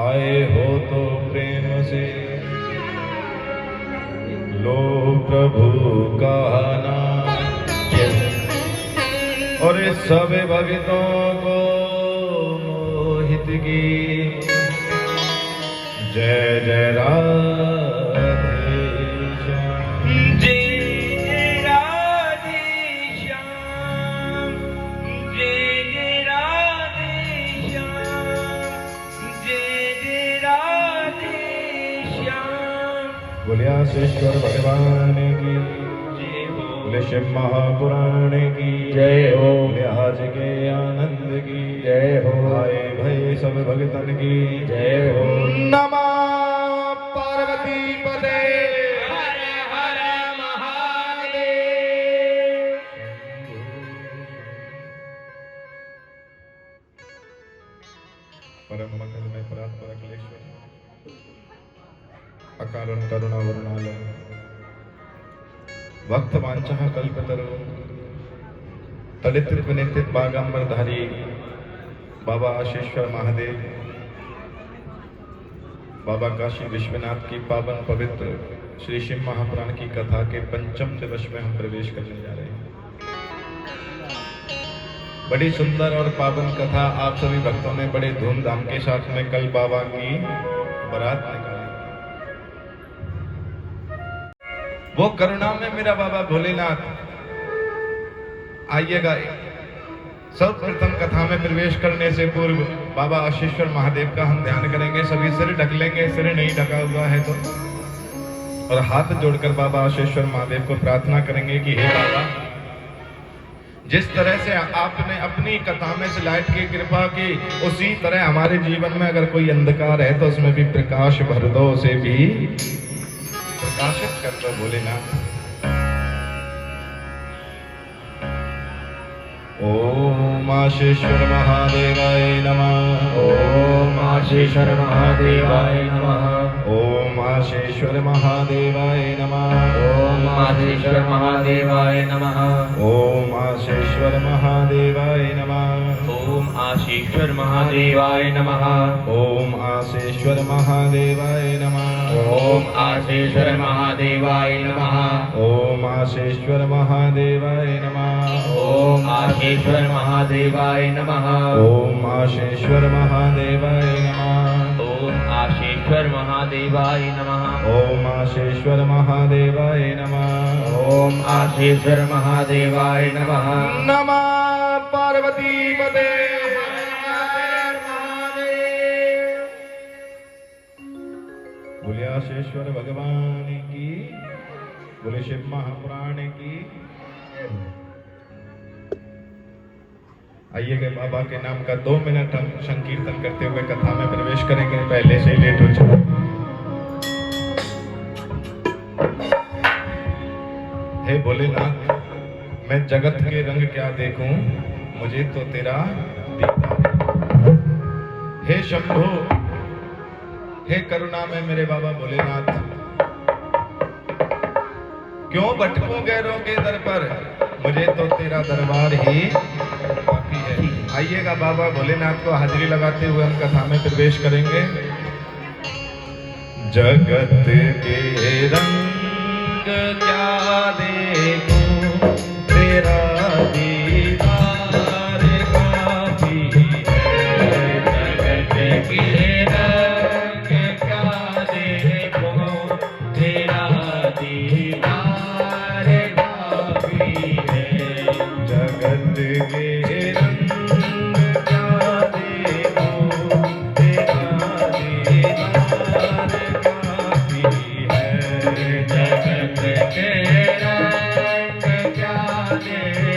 आए हो तो प्रेम से लो प्रभु का नाम, और इस सब भक्तों को मोहित की जय जय राधे श्याम। जय राधे श्याम, जय राधे श्याम, जय राधे श्याम। बोले आशीश्वर भगवान की जय हो, बोले शिव महापुराण की जय हो, बोले आज के आनंद की जय हो, आए भय सब भगतन की जय हो। नमः पार्वती पते हर हर महादेव। परम मंगल में परात्पर अखिलेश्वर अकारण करुणा वरुणालय भक्त वांछा कल्पतरु तड़ित विनितित बागांबरधारी बाबा आशीश्वर महादेव, बाबा काशी विश्वनाथ की पावन पवित्र श्री शिव महापुराण की कथा के पंचम दिवस में हम प्रवेश करने जा रहे हैं। बड़ी सुंदर और पावन कथा आप सभी भक्तों ने बड़े धूमधाम के साथ में कल बाबा की बारात निकाली। वो करुणा में मेरा बाबा भोलेनाथ। आइएगा, सर्वप्रथम कथा में प्रवेश करने से पूर्व बाबा आशीश्वर महादेव का हम ध्यान करेंगे। सभी सिर ढक लेंगे, सिर नहीं ढका हुआ है तो, और हाथ जोड़कर बाबा आशीश्वर महादेव को प्रार्थना करेंगे कि हे बाबा, जिस तरह से आपने अपनी कथा में से लाइट की कृपा की, उसी तरह हमारे जीवन में अगर कोई अंधकार है तो उसमें भी प्रकाश भर दो, उसे भी प्रकाशित कर दो भोलेनाथ। ओम आशीश्वर महादेवाय नमः। ओम आशीश्वर महादेवाय नमः। ओम आशीश्वर महादेवाय नमः। ओम आशीश्वर महादेवाय नमः। ओम आशीश्वर महादेवाय नमः। ओम आशीश्वर महादेवाय नमः। ओम आशीश्वर महादेवाय नमः। ओम आशीश्वर महादेवाय नमः। ओम आशीश्वर महादेवाय नमः। ओम आशीश्वर महादेवाय नमः। ओम आशीश्वर महादेवाय नमः। ओम आशीश्वर महादेवाय नमः। ओम आशीश्वर महादेवाय नमः। ओम आशीश्वर महादेवाय नमः। नमः पार्वती पते। बोले आशीश्वर भगवान की, बोले शिव महापुराण की। आइएगा, बाबा के नाम का 2 मिनट हम संकीर्तन करते हुए कथा में प्रवेश करेंगे। पहले से लेट हो चुका। हे भोलेनाथ, मैं जगत के रंग क्या देखूं, मुझे तो तेरा दीदार। हे शंभो, हे करुणा में मेरे बाबा भोलेनाथ, क्यों भटकूं गैरों के दर पर, मुझे तो तेरा दरबार ही काफी है। आइएगा, बाबा भोलेनाथ को हाजिरी लगाते हुए हम कथा में प्रवेश करेंगे। जगत के रंग क्या देखूं, तेरा दीदार काफी है। जगत के रंग क्या देखूं, तेरा दीदार काफी है। जगत के रंग क्या देखूं, तेरा दीदार काफी है। जगत के रंग क्या देखूं,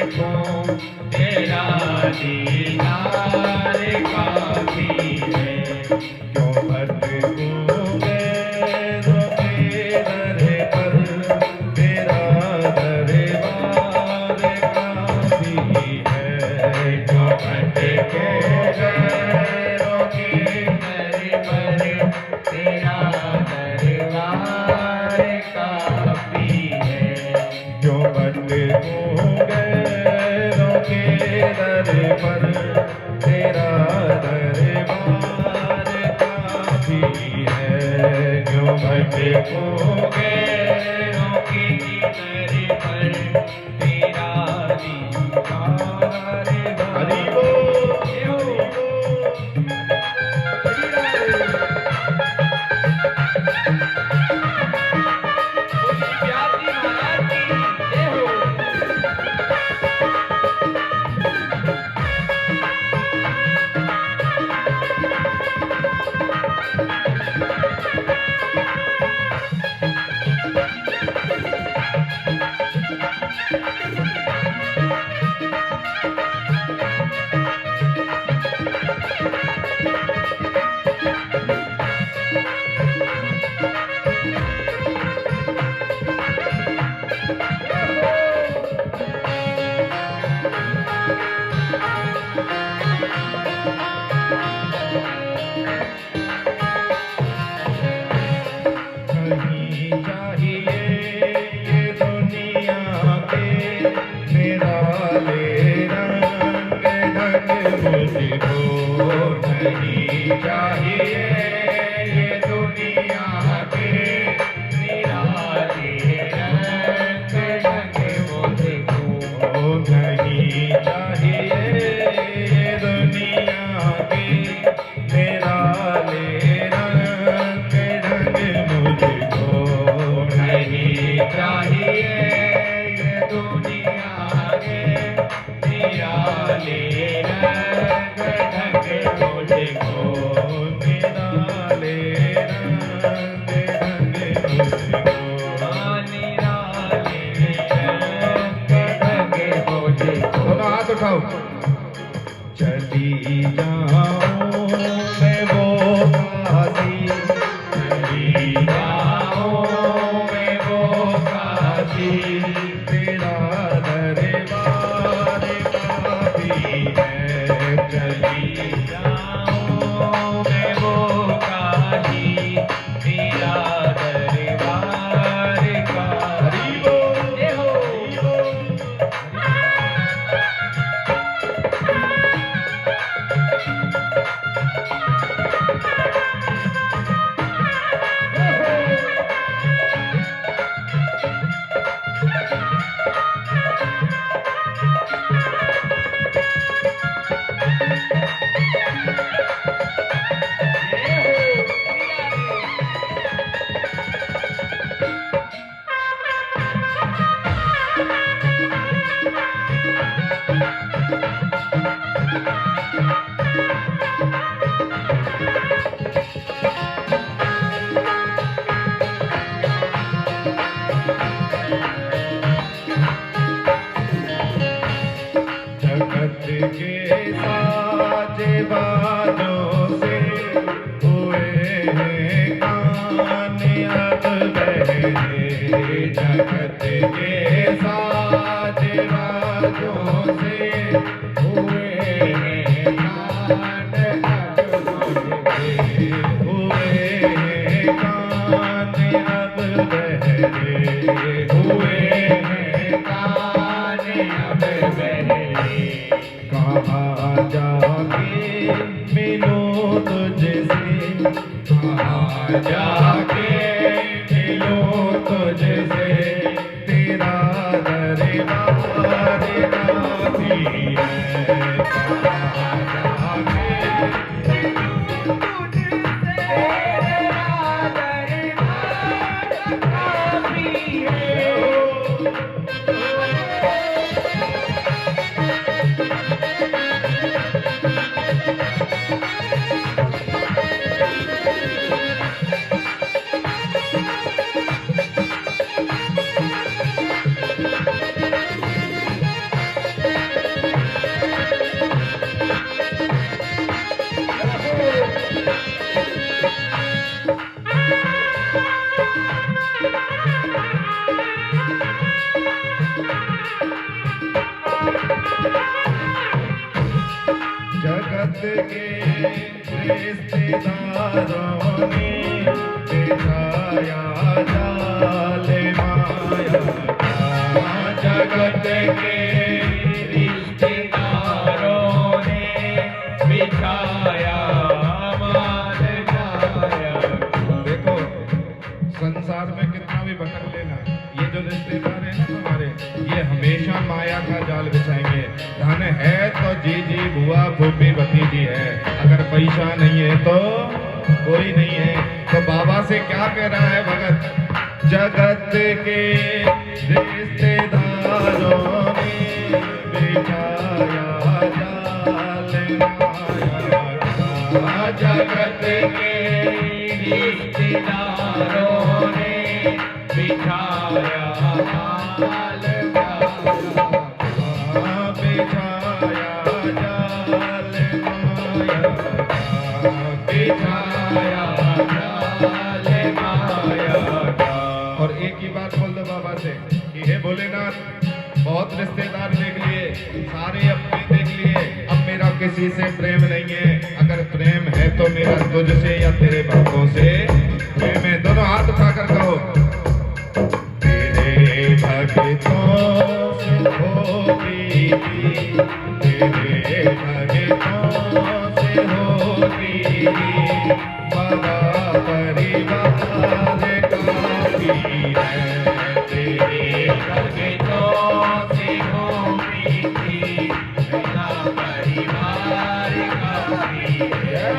भटकोगे रोकी मेरे पर तेरा दीदार हरि बोल व्यासी महाराज की जय हो। नहीं चाहिए ये दुनिया के निराले रंग ढंग मुझको नहीं चाहिए ये दुनिया के निराले रंग ढंग मुझको नहीं चाहिए ये दुनिया के निराले रंग ढंग मुझको नहीं चाहिए ये दुनिया के निराले रंग ढंग मुझको निराले रंग ढंग मुझको निराले रंग ढंग मुझको दोनों हाथ उठाओ चली जाऊं मैं वो काशी चली जाऊं मैं वो काशी तेरा दरबार काफी है चली जाऊं मैं वो काशी तेरा दरबार का हरि बोल जय हो। जगत के साजे बाजों से हुए हैं कान अब बहरे जगत के साजे बाजों से हुए हैं कान अब बहरे हुए हैं कान अब बहरे हुए हैं कान अब बहरे कहाँ जाके मिलो तुझसे कहाँ जाके मिलो तुझसे तेरा दरबार काफी है कहाँ जाके मिलो तुझसे तेरा दरबार काफी है जगत के रिश्तेदारों ने बिछाया जाल माया का जगत के रिश्तेदारों ने बिछाया माल माया देखो नहीं है तो कोई नहीं है। तो बाबा से क्या कह रहा है भगत? जगत के रिश्तेदारों ने बिठाया जाल माया, जगत के रिश्तेदारों ने बिठाया हाल बिछाया जाल माया, बिठाया जाल माया। और एक ही बात बोल दो बाबा से कि हे भोलेनाथ, बहुत रिश्तेदार देख लिए, सारे अपने देख लिए, अब मेरा किसी से प्रेम नहीं है। अगर प्रेम है तो मेरा तुझसे या तेरे बापों से प्रेम है। दोनों हाथ उठाकर कहो, तेरे भक्तों से हो प्रीति, तेरे भक्तों से हो प्रीति, बाबा परिवार काफी है। तेरे भक्तों से हो प्रीति, मेरा परिवार काफी है।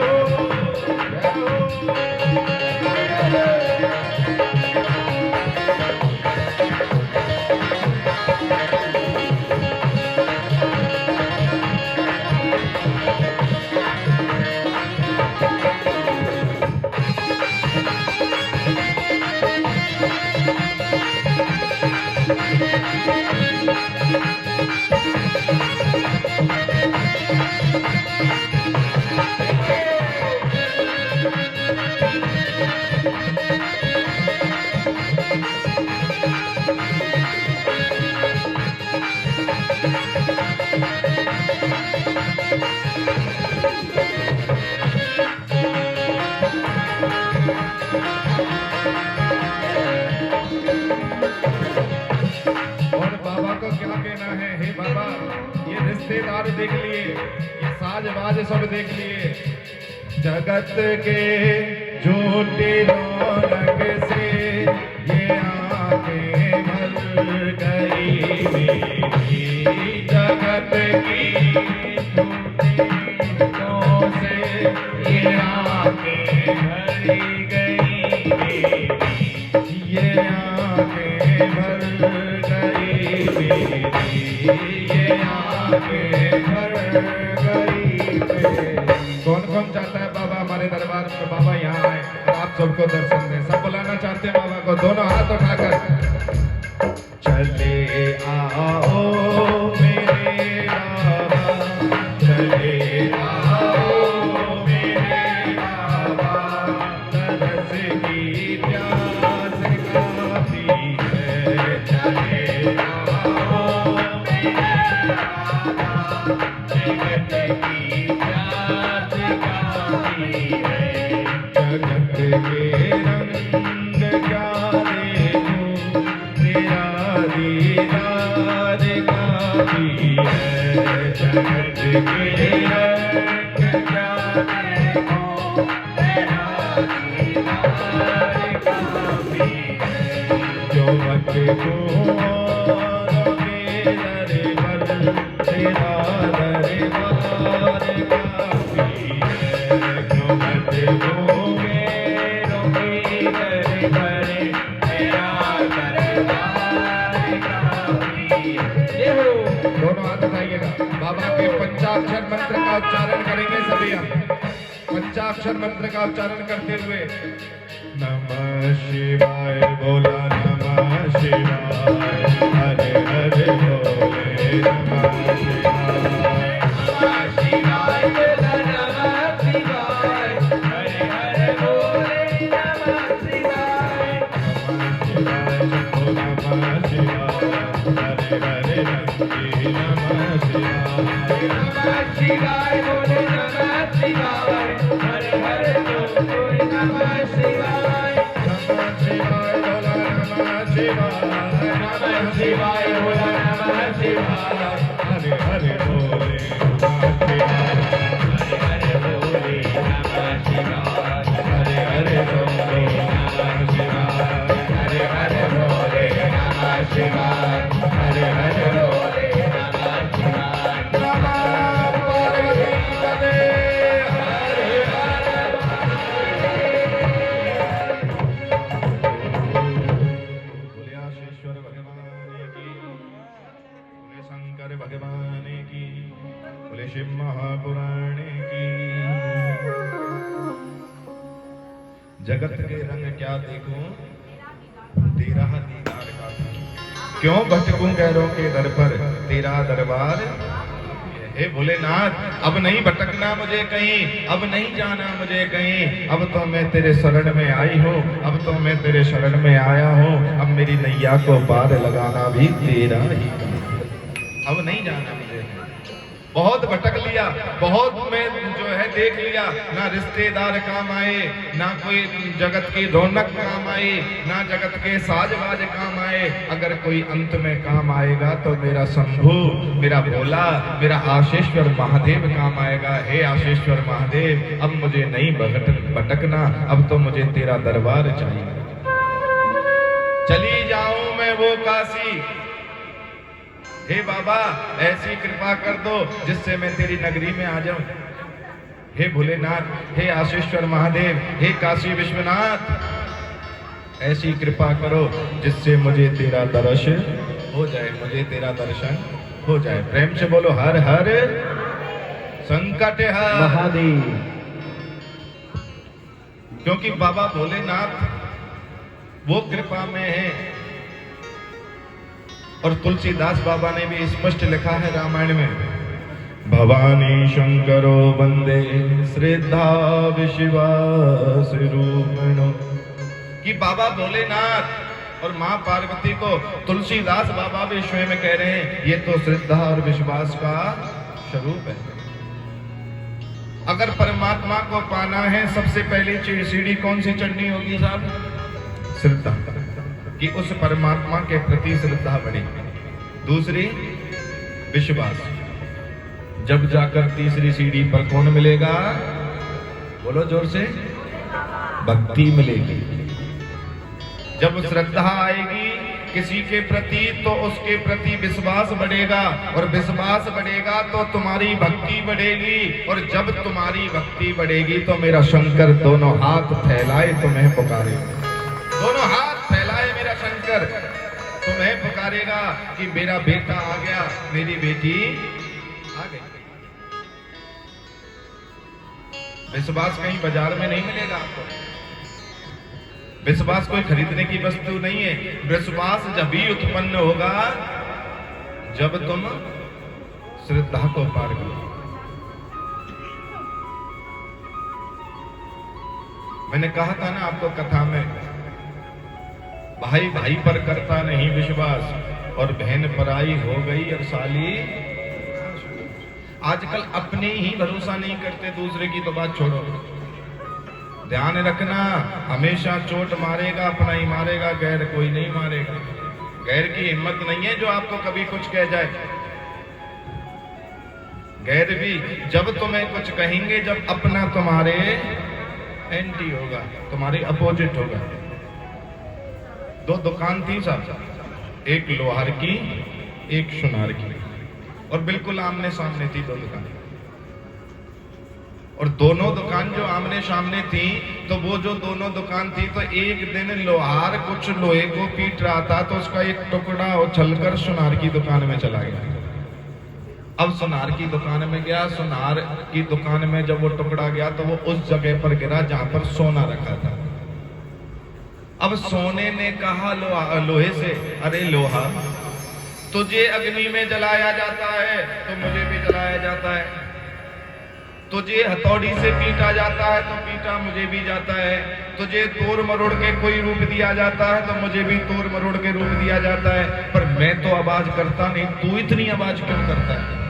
और बाबा को क्या कहना है? हे बाबा, ये रिश्तेदार देख लिए, ये साजबाज सब देख लिए, जगत के झूठी रौनक से ये आंखें भर गई मेरी, जगत की झूठी रौनकों से ये आंखें भरी गई मेरी, ये आंखें भर गई मेरी, ये आंखें भर गई मेरी। कौन कौन चाहता है बाबा हमारे दरबार में बाबा यहाँ आए और आप सबको दर्शन दें? सब बुलाना चाहते हैं बाबा को? दोनों हाथ उठाकर चले आओ मेरे बाबा, चले आओ मेरे बाबा, तरस की प्यास काफी है। चले आओ मेरे बाबा, जगत की प्यास काफी है। जगत के रंग क्या देखूं, तेरा दीदार काफी है। जगत के रंग क्या देखूं, तेरा दीदार काफी है। जो मत को दर पर तेरा दरबार काफी है। जो मत को दोनों हाथ उठाइएगा। बाबा के पंचाक्षर मंत्र का उच्चारण करेंगे सभी हम। पंचाक्षर मंत्र का उच्चारण करते हुए नमः शिवाय बोला, नमः शिवाय, हरे हरे बोले नमः शिवाय, नमः शिवाय बोला, नमः शिवाय, हरे हरे बोले नमः शिवाय। नमः शिवाय शंभो, नमः शिवाय, हरे हरे रंगी नमः शिवाय, नमः शिवाय बोले, नमः शिवाय, हरे हरे बोले नमः शिवाय। नमः शिवाय बोला, नमः शिवाय, नमः शिवाय बोला, नमः शिवाय, हरे हरे बोले नमः शिवाय, हरे हरे बोले नमः शिवाय, हरे हरे बोले नमः शिवाय, हरे हरे बोले नमः शिवाय, हरे हरे बोले नमः शिवाय। नमः पार्वती पते, हरे हरे जगत के रंग क्या देखूं, तेरा दीदार का क्यों भटकूं गैरों के दर पर, तेरा दरबार। हे भोलेनाथ, अब नहीं भटकना मुझे कहीं, अब नहीं जाना मुझे कहीं, अब तो मैं तेरे शरण में आई हूँ, अब तो मैं तेरे शरण में आया हूँ, अब मेरी नैया को पार लगाना भी तेरा ही काम। अब नहीं जाना मुझे, बहुत भटक लिया, बहुत मैं जो है देख लिया, ना रिश्तेदार काम आए, ना कोई जगत की रौनक काम आई, ना जगत के साजबाज काम आए। अगर कोई अंत में काम आएगा तो मेरा शंभू, मेरा भोला, मेरा आशीश्वर महादेव काम आएगा। हे आशीश्वर महादेव, अब मुझे नहीं भटकना, अब तो मुझे तेरा दरबार चाहिए। चली जाऊं मैं वो काशी, हे बाबा ऐसी कृपा कर दो जिससे मैं तेरी नगरी में आ जाऊं। हे भोलेनाथ, हे आशीश्वर महादेव, हे काशी विश्वनाथ, ऐसी कृपा करो जिससे मुझे तेरा दर्शन हो जाए, मुझे तेरा दर्शन हो जाए। प्रेम से बोलो हर हर संकट हर महादेव। क्योंकि बाबा भोलेनाथ वो कृपा में है। और तुलसीदास बाबा ने भी स्पष्ट लिखा है रामायण में, भवानी शंकरो वंदे श्रद्धा विश्वास रूपिणो, कि बाबा भोलेनाथ और मां पार्वती को तुलसीदास बाबा भी स्वयं कह रहे हैं, ये तो श्रद्धा और विश्वास का स्वरूप है। अगर परमात्मा को पाना है, सबसे पहली सीढ़ी कौन सी चढ़नी होगी साहब? श्रद्धा, कि उस परमात्मा के प्रति श्रद्धा बढ़े। दूसरी विश्वास, जब जाकर तीसरी सीढ़ी पर कौन मिलेगा? बोलो जोर से, भक्ति मिलेगी। जब श्रद्धा आएगी किसी के प्रति तो उसके प्रति विश्वास बढ़ेगा, और विश्वास बढ़ेगा तो तुम्हारी भक्ति बढ़ेगी, और जब तुम्हारी भक्ति बढ़ेगी तो मेरा शंकर दोनों हाथ फैलाए तुम्हें पुकारे, दोनों हाथ फैलाए मेरा शंकर तुम्हें पुकारेगा कि मेरा बेटा आ गया, मेरी बेटी आ गई। विश्वास कहीं बाजार में नहीं मिलेगा आपको, विश्वास कोई खरीदने की वस्तु नहीं है। विश्वास जब भी उत्पन्न होगा जब तुम श्रद्धा को पार करो। मैंने कहा था ना आपको कथा में, भाई भाई पर करता नहीं विश्वास, और बहन पराई हो गई और साली। आजकल अपने ही भरोसा नहीं करते, दूसरे की तो बात छोड़ो। ध्यान रखना, हमेशा चोट मारेगा अपना ही मारेगा, गैर कोई नहीं मारेगा। गैर की हिम्मत नहीं है जो आपको कभी कुछ कह जाए। गैर भी जब तुम्हें कुछ कहेंगे जब अपना तुम्हारे एंटी होगा, तुम्हारे अपोजिट होगा। दो दुकान थी साहब, एक लोहार की एक सुनार की, और बिल्कुल आमने सामने थी दो दुकान। और दोनों दुकान जो आमने सामने थी, तो वो जो दोनों दुकान थी, तो एक दिन लोहार कुछ लोहे को पीट रहा था, तो उसका एक टुकड़ा उछलकर सुनार की दुकान में चला गया। अब सुनार की दुकान में गया, सुनार की दुकान में जब वो टुकड़ा गया तो वो उस जगह पर गिरा जहां पर सोना रखा था। अब सोने ने कहा लोहे से, अरे लोहा, तुझे अग्नि में जलाया जाता है तो मुझे भी जलाया जाता है, तुझे हथौड़ी से पीटा जाता है तो पीटा मुझे भी जाता है, तुझे तोड़ मरोड़ के कोई रूप दिया जाता है तो मुझे भी तोड़ मरोड़ के रूप दिया जाता है, पर मैं तो आवाज करता नहीं, तू इतनी आवाज क्यों करता है?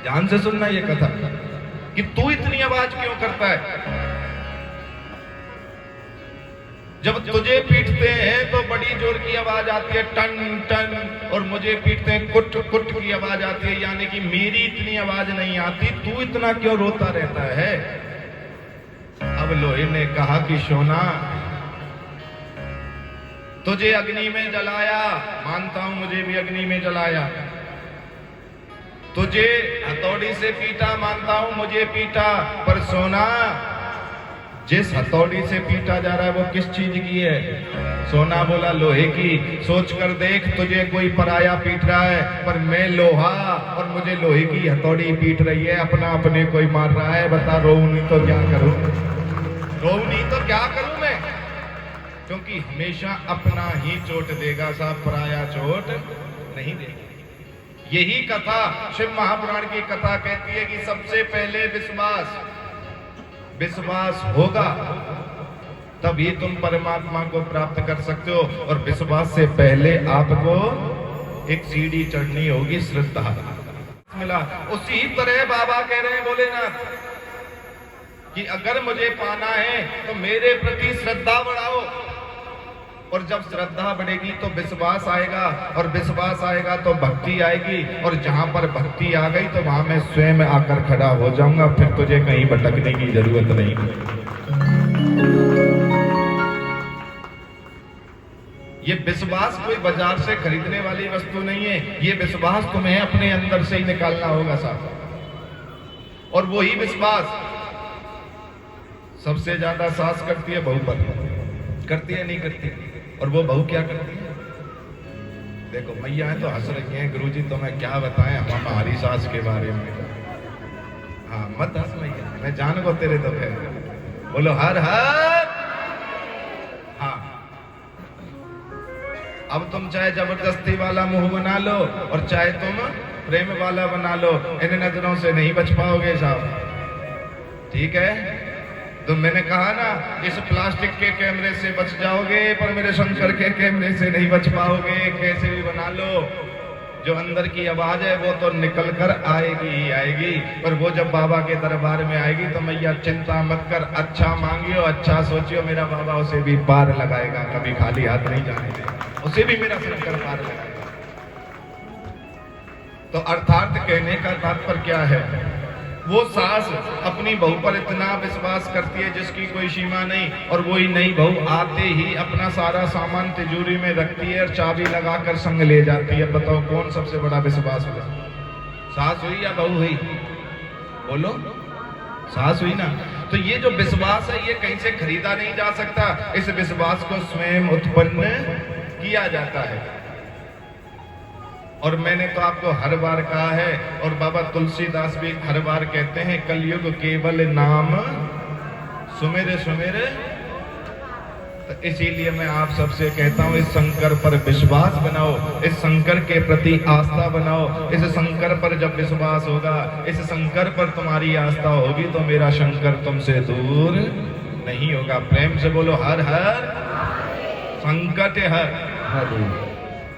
ध्यान से सुनना ये कथा, कि तू इतनी आवाज क्यों करता है? जब तुझे पीटते हैं तो बड़ी जोर की आवाज आती है, टन टन, और मुझे पीटते हैं कुट कुट की आवाज आती है, यानी कि मेरी इतनी आवाज नहीं आती, तू इतना क्यों रोता रहता है? अब लोहे ने कहा कि सोना, तुझे अग्नि में जलाया, मानता हूं मुझे भी अग्नि में जलाया, तुझे हथौड़ी से पीटा, मानता हूं मुझे पीटा, पर सोना, जिस हथौड़ी से पीटा जा रहा है वो किस चीज की है? सोना बोला लोहे की। सोच कर देख, तुझे कोई पराया पीट रहा है, पर मैं लोहा और मुझे लोहे की हथौड़ी पीट रही है, अपना अपने कोई मार रहा है, बता रोऊं नहीं तो क्या करूं? रोऊं नहीं तो क्या क्योंकि हमेशा अपना ही चोट देगा साहब, पराया चोट नहीं देगा। यही कथा शिव महापुराण की कथा कहती है कि सबसे पहले विश्वास होगा तभी तुम परमात्मा को प्राप्त कर सकते हो, और विश्वास से पहले आपको एक सीढ़ी चढ़नी होगी, श्रद्धा मिला। उसी तरह बाबा कह रहे हैं भोलेनाथ कि अगर मुझे पाना है तो मेरे प्रति श्रद्धा बढ़ाओ, और जब श्रद्धा बढ़ेगी तो विश्वास आएगा, और विश्वास आएगा तो भक्ति आएगी, और जहां पर भक्ति आ गई तो वहां मैं स्वयं आकर खड़ा हो जाऊंगा, फिर तुझे कहीं भटकने की जरूरत नहीं। ये विश्वास कोई बाजार से खरीदने वाली वस्तु नहीं है, ये विश्वास तुम्हें अपने अंदर से ही निकालना होगा साहब। और वही विश्वास सबसे ज्यादा सास करती है बहू पर, करती है नहीं करती? और वो बहू क्या करती है? देखो मैया है तो हंस रही हैं, गुरुजी तो मैं क्या बताएं हमारी सास के बारे में। हाँ मत हंस मैया, मैं जान को तेरे तो है। बोलो हर हर। हाँ अब तुम चाहे जबरदस्ती वाला मुंह बना लो और चाहे तुम प्रेम वाला बना लो, इन नजरों से नहीं बच पाओगे साहब, ठीक है? तो मैंने कहा ना इस प्लास्टिक के कैमरे से बच जाओगे पर मेरे शंकर के कैमरे से नहीं बच पाओगे। कैसे भी बना लो, जो अंदर की आवाज है वो तो निकल कर आएगी ही आएगी, पर वो जब बाबा के दरबार में आएगी तो मैया चिंता मत कर, अच्छा मांगियो, अच्छा सोचियो, मेरा बाबा उसे भी पार लगाएगा, कभी खाली हाथ नहीं जाने देगा, उसे भी मेरा शंकर पार लगाएगा। तो अर्थात कहने का तात्पर्य क्या है? वो सास अपनी बहू पर इतना विश्वास करती है जिसकी कोई सीमा नहीं, और वही नई बहू आते ही अपना सारा सामान तिजोरी में रखती है और चाबी लगाकर संग ले जाती है। बताओ कौन सबसे बड़ा विश्वास हुआ? सास हुई या बहू हुई? बोलो, सास हुई ना। तो ये जो विश्वास है ये कहीं से खरीदा नहीं जा सकता, इस विश्वास को स्वयं उत्पन्न किया जाता है। और मैंने तो आपको हर बार कहा है, और बाबा तुलसीदास भी हर बार कहते हैं, कलयुग केवल नाम सुमेर सुमेर। तो इसीलिए मैं आप सबसे कहता हूं इस शंकर पर विश्वास बनाओ, इस शंकर के प्रति आस्था बनाओ। इस शंकर पर जब विश्वास होगा, इस शंकर पर तुम्हारी आस्था होगी तो मेरा शंकर तुमसे दूर नहीं होगा। प्रेम से बोलो हर हर संकट हर।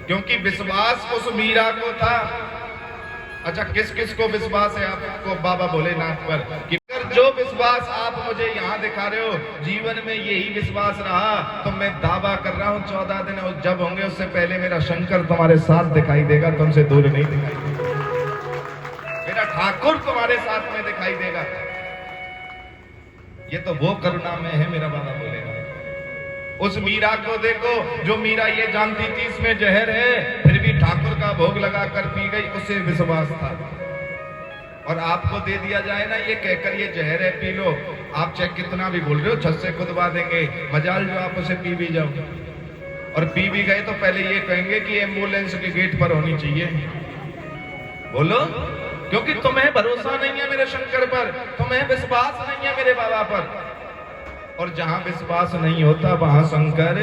क्योंकि विश्वास उस मीरा को था। अच्छा किस किस को विश्वास है आपको बाबा भोलेनाथ पर? कि अगर जो विश्वास आप मुझे यहाँ दिखा रहे हो जीवन में यही विश्वास रहा तो मैं दावा कर रहा हूँ 14 दिन जब होंगे उससे पहले मेरा शंकर तुम्हारे साथ दिखाई देगा, तुमसे दूर नहीं दिखाई देगा। मेरा ठाकुर तुम्हारे साथ में दिखाई देगा। ये तो वो करुणा में है मेरा बाबा भोलेनाथ। उस मीरा को देखो जो मीरा ये जानती थी इसमें जहर है, फिर भी ठाकुर का भोग लगाकर पी गई, उसे विश्वास था। और आपको दे दिया जाए ना ये कहकर ये जहर है पी लो, आप चाहे कितना भी बोल रहे हो छत से खुदवा देंगे, मजाल जो आप उसे पी भी जाओ। और पी भी गए तो पहले ये कहेंगे कि एम्बुलेंस के गेट पर होनी चाहिए। बोलो, क्योंकि तुम्हें भरोसा नहीं है मेरे शंकर पर, तुम्हें विश्वास नहीं है मेरे बाबा पर। और जहां विश्वास नहीं होता वहां शंकर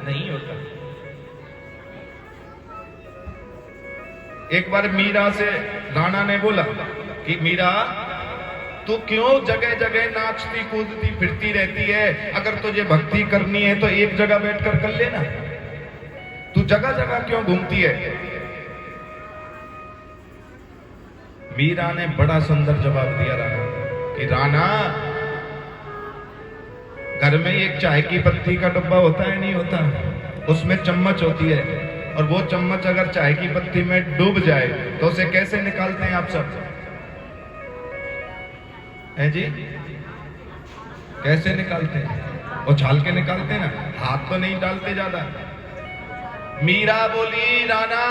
नहीं होता। एक बार मीरा से राणा ने बोला कि मीरा तू क्यों जगह जगह नाचती कूदती फिरती रहती है? अगर तुझे भक्ति करनी है तो एक जगह बैठकर कर लेना, तू जगह जगह क्यों घूमती है? मीरा ने बड़ा सुंदर जवाब दिया राणा कि राणा घर में एक चाय की पत्ती का डब्बा होता है नहीं होता, उसमें चम्मच होती है, और वो चम्मच अगर चाय की पत्ती में डूब जाए तो उसे कैसे निकालते हैं आप सब? हैं जी, कैसे निकालते हैं? उछाल के निकालते हैं ना, हाथ तो नहीं डालते ज्यादा। मीरा बोली राणा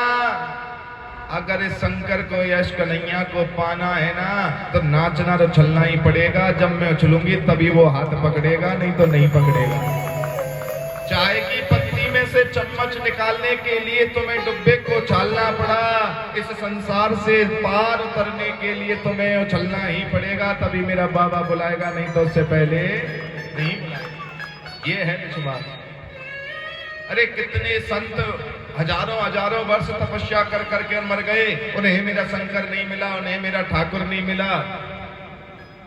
अगर इस शंकर को यश कन्हैया को पाना है ना तो नाचना तो चलना ही पड़ेगा। जब मैं उछलूंगी तभी वो हाथ पकड़ेगा, नहीं तो नहीं पकड़ेगा। चाय की पत्ती में से चम्मच निकालने के लिए तुम्हें डब्बे को उछालना पड़ा, इस संसार से पार उतरने के लिए तुम्हें उछलना ही पड़ेगा, तभी मेरा बाबा बुलाएगा, नहीं तो उससे पहले नहीं बुलाएगा। ये है विश्वास। अरे कितने संत हजारों हजारों वर्ष तपस्या कर करके मर गए, उन्हें मेरा शंकर नहीं मिला, उन्हें मेरा ठाकुर नहीं मिला।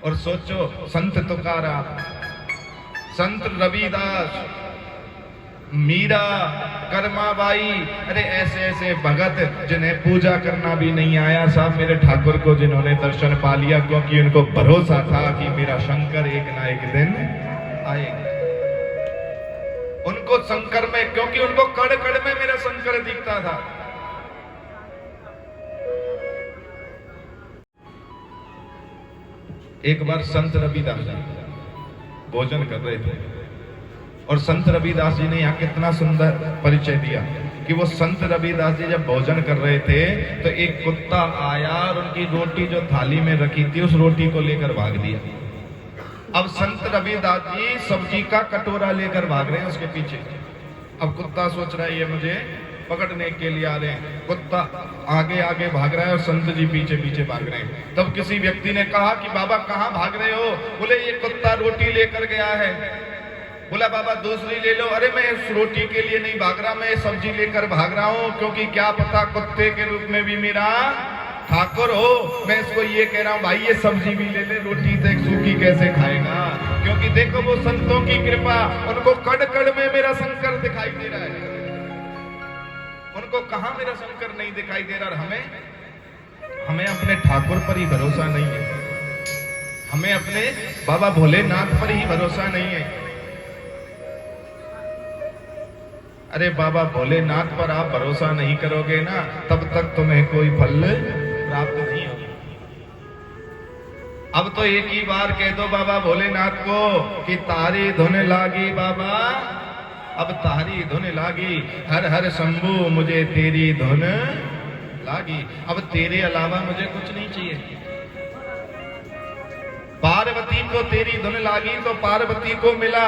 और सोचो संत तुकाराम, संत रविदास, मीरा, कर्माबाई, अरे ऐसे ऐसे भगत जिन्हें पूजा करना भी नहीं आया, साहब मेरे ठाकुर को जिन्होंने दर्शन पा लिया, क्योंकि उनको भरोसा था कि मेरा शंकर एक ना एक दिन आएगा। उनको शंकर में, क्योंकि उनको कड़ कड़ में मेरा शंकर दिखता था। एक बार संत रविदास जी भोजन कर रहे थे, और संत रविदास जी ने यहाँ कितना सुंदर परिचय दिया कि वो संत रविदास जी जब भोजन कर रहे थे तो एक कुत्ता आया और उनकी रोटी जो थाली में रखी थी उस रोटी को लेकर भाग दिया। अब संत रविदास जी सब्जी का कटोरा लेकर भाग रहे हैं उसके पीछे। अब कुत्ता सोच रहा है ये मुझे पकड़ने के लिए आ रहे हैं, कुत्ता आगे आगे भाग रहा है और संत जी पीछे पीछे भाग रहे हैं। तब किसी व्यक्ति ने कहा कि बाबा कहाँ भाग रहे हो? बोले ये कुत्ता रोटी लेकर गया है। बोला बाबा दूसरी ले लो। अरे मैं इस रोटी के लिए नहीं भाग रहा, मैं सब्जी लेकर भाग रहा हूँ, क्योंकि क्या पता कुत्ते के रूप में भी मेरा ठाकुर हो। मैं इसको ये कह रहा हूँ भाई ये सब्जी भी ले ले, रोटी से सूखी कैसे खाएगा? क्योंकि देखो वो संतों की कृपा, उनको कड़ कड़ में मेरा शंकर दिखाई दे रहा है। उनको कहाँ मेरा शंकर नहीं दिखाई दे रहा। हमें अपने ठाकुर पर ही भरोसा नहीं है, हमें अपने बाबा भोलेनाथ पर ही भरोसा नहीं है। अरे बाबा भोलेनाथ पर आप भरोसा नहीं करोगे ना, तब तक तुम्हें कोई फल प्राप्त नहीं होगा। अब तो एक ही बार कह दो बाबा भोलेनाथ को कि तारी धुन लागी बाबा, अब तारी धुन लागी, हर हर शंभू मुझे तेरी धुन लागी। अब तेरे अलावा मुझे कुछ नहीं चाहिए। पार्वती को तेरी धुन लागी तो पार्वती को मिला,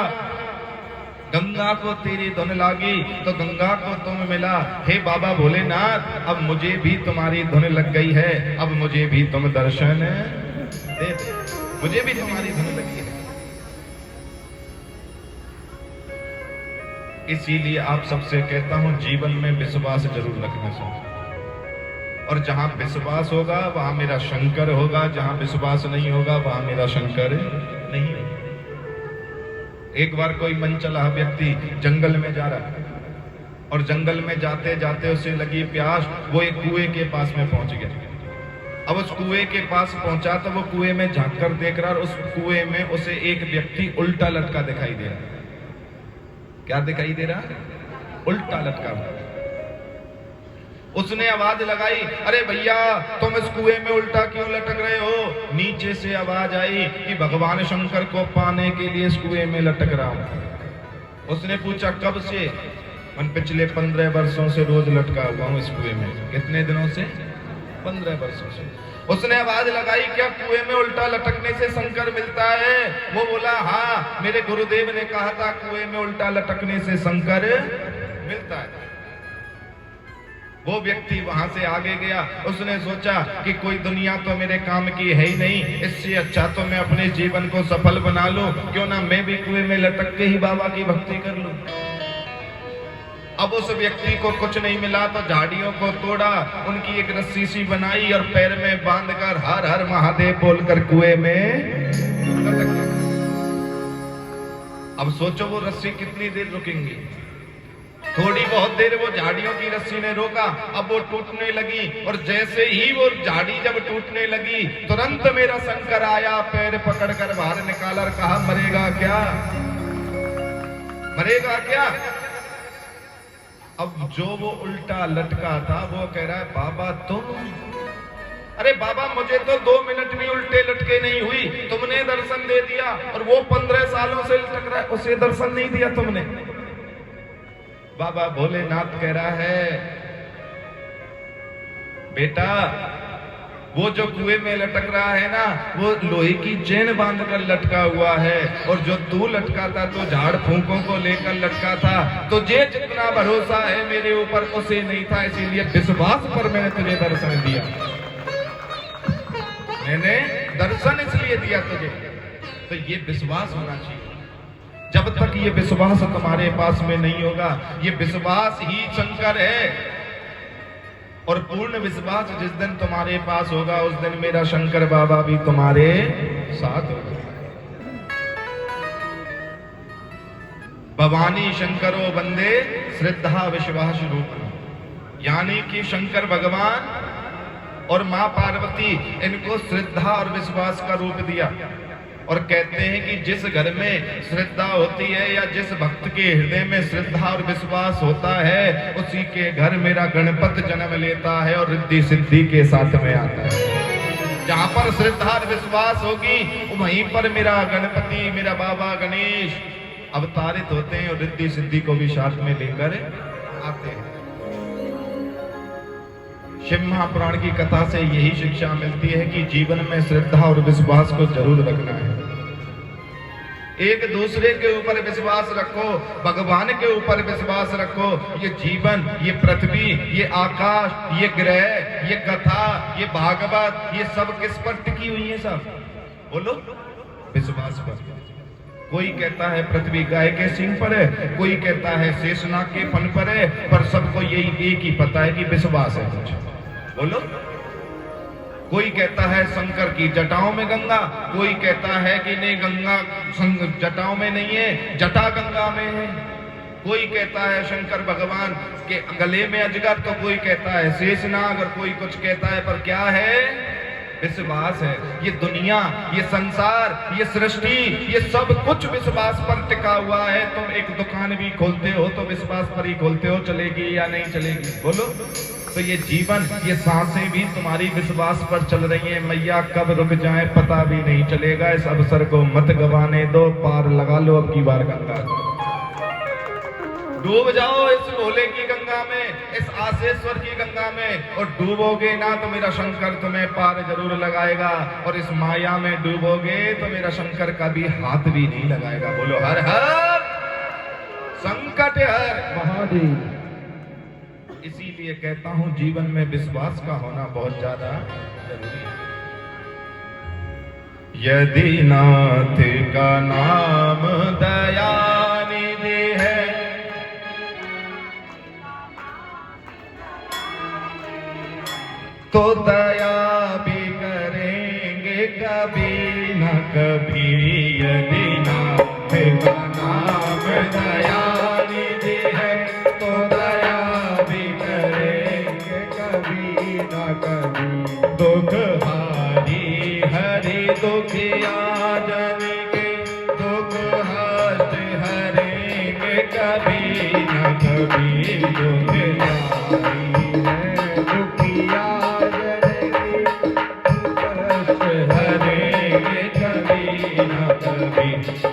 गंगा को तेरी धुन लागी तो गंगा को तुम मिला। हे बाबा भोलेनाथ अब मुझे भी तुम्हारी धुन लग गई है, अब मुझे भी तुम दर्शन दे दो, मुझे भी तुम्हारी धुन लगी है। इसीलिए आप सबसे कहता हूं जीवन में विश्वास जरूर रखना चाहिए, और जहां विश्वास होगा वहां मेरा शंकर होगा, जहां विश्वास नहीं होगा वहां मेरा शंकर नहीं होगा। एक बार कोई मन चला व्यक्ति जंगल में जा रहा है, और जंगल में जाते जाते उसे लगी प्यास, वो एक कुएं के पास में पहुंच गया। अब उस कुएं के पास पहुंचा तो वो कुएं में झांक कर देख रहा, और उस कुएं में उसे एक व्यक्ति उल्टा लटका दिखाई दे रहा। क्या दिखाई दे रहा? उल्टा लटका। उसने आवाज लगाई, अरे भैया तुम इस कुएं में उल्टा क्यों लटक रहे हो? नीचे से आवाज आई कि भगवान शंकर को पाने के लिए इस कुएं में लटक रहा हूं। उसने पूछा कब से? मैं पिछले 15 वर्षों से रोज लटका हुआ हूं इस कुएं में। कितने दिनों से? 15 वर्षों से। उसने आवाज लगाई, क्या कुएं में उल्टा लटकने से शंकर मिलता है? वो बोला हाँ, मेरे गुरुदेव ने कहा था कुएं में उल्टा लटकने से शंकर मिलता है। वो व्यक्ति वहां से आगे गया, उसने सोचा कि कोई दुनिया तो मेरे काम की है ही नहीं, इससे अच्छा तो मैं अपने जीवन को सफल बना लूं, क्यों ना मैं भी कुएं में लटक के ही बाबा की भक्ति कर लूं। अब उस व्यक्ति को कुछ नहीं मिला तो झाड़ियों को तोड़ा, उनकी एक रस्सी सी बनाई और पैर में बांधकर हर हर महादेव बोलकर कुएं में लटक गया। अब सोचो वो रस्सी कितनी देर रुकेंगी? थोड़ी बहुत देर वो झाड़ियों की रस्सी ने रोका, अब वो टूटने लगी, और जैसे ही वो झाड़ी जब टूटने लगी तुरंत मेरा शंकर आया, पैर पकड़कर बाहर निकाला और कहा मरेगा क्या? मरेगा क्या? अब जो वो उल्टा लटका था वो कह रहा है बाबा तुम? अरे बाबा मुझे तो 2 मिनट भी उल्टे लटके नहीं हुई, तुमने दर्शन दे दिया, और वो 15 सालों से लटक रहा है, उसे दर्शन नहीं दिया तुमने। बाबा भोलेनाथ कह रहा है बेटा वो जो कुएं में लटक रहा है ना, वो लोहे की चेन बांधकर लटका हुआ है, और जो तू लटका था तो झाड़ फूकों को लेकर लटका था। तुझे जितना भरोसा है मेरे ऊपर उसे नहीं था, इसीलिए विश्वास पर मैंने तुझे दर्शन दिया। मैंने दर्शन इसलिए दिया तुझे, तो ये विश्वास होना चाहिए। जब तक ये विश्वास तुम्हारे पास में नहीं होगा, ये विश्वास ही शंकर है। और पूर्ण विश्वास जिस दिन तुम्हारे पास होगा, उस दिन मेरा शंकर बाबा भी तुम्हारे साथ होगा। भवानी शंकरो वंदे श्रद्धा विश्वास रूप, यानी कि शंकर भगवान और मां पार्वती इनको श्रद्धा और विश्वास का रूप दिया। और कहते हैं कि जिस घर में श्रद्धा होती है या जिस भक्त के हृदय में श्रद्धा और विश्वास होता है, उसी के घर मेरा गणपत जन्म लेता है और रिद्धि सिद्धि के साथ में आता है। जहां पर श्रद्धा और विश्वास होगी, वहीं पर मेरा गणपति, मेरा बाबा गणेश अवतारित होते हैं और रिद्धि सिद्धि को भी साथ में लेकर आते हैं। शिव महापुराण की कथा से यही शिक्षा मिलती है कि जीवन में श्रद्धा और विश्वास को जरूर रखना है। एक दूसरे के ऊपर विश्वास रखो, भगवान के ऊपर विश्वास रखो। ये जीवन, ये पृथ्वी, ये आकाश, ये ग्रह, ये कथा, ये भागवत, ये सब किस पर टिकी हुई है? सब बोलो, विश्वास पर। कोई कहता है पृथ्वी गाय के सींग पर है, कोई कहता है शेषनाग के फन पर है, पर सबको यही एक ही पता है कि विश्वास है कुछ। बोलो, कोई कहता है शंकर की जटाओं में गंगा, कोई कहता है कि नहीं गंगा जटाओं में नहीं है, जटा गंगा में है। कोई कहता है शंकर भगवान के गले में अजगर, तो कोई कहता है शेषनाग, और कोई कुछ कहता है, पर क्या है? विश्वास है। ये दुनिया, ये संसार, ये सृष्टि, ये सब कुछ विश्वास पर टिका हुआ है। तुम एक दुकान भी खोलते हो तो विश्वास पर ही खोलते हो, चलेगी या नहीं चलेगी? बोलो। तो ये जीवन, ये सांसें भी तुम्हारी विश्वास पर चल रही हैं। मैया कब रुक जाए पता भी नहीं चलेगा। इस अवसर को मत गवाने दो, पार लगा लो अब की बार गंगा। डूब जाओ इस भोले की गंगा में, इस आशेश्वर की गंगा में, और डूबोगे ना तो मेरा शंकर तुम्हें पार जरूर लगाएगा। और इस माया में डूबोगे तो मेरा शंकर का भी हाथ भी नहीं लगाएगा। बोलो हर हर संकट हर महादेव। इसीलिए कहता हूं जीवन में विश्वास का होना बहुत ज्यादा जरूरी है। यदि नाथ का नाम दयानिधि है, तो दया भी करेंगे कभी न कभी। यदि नाथ का नाम दयानिधि है, तो दया भी करेंगे कभी न कभी। दुख हारी हरि दुखिया जन के, दुख हस्त हरेंगे कभी न कभी। दुख हारी है दुखिया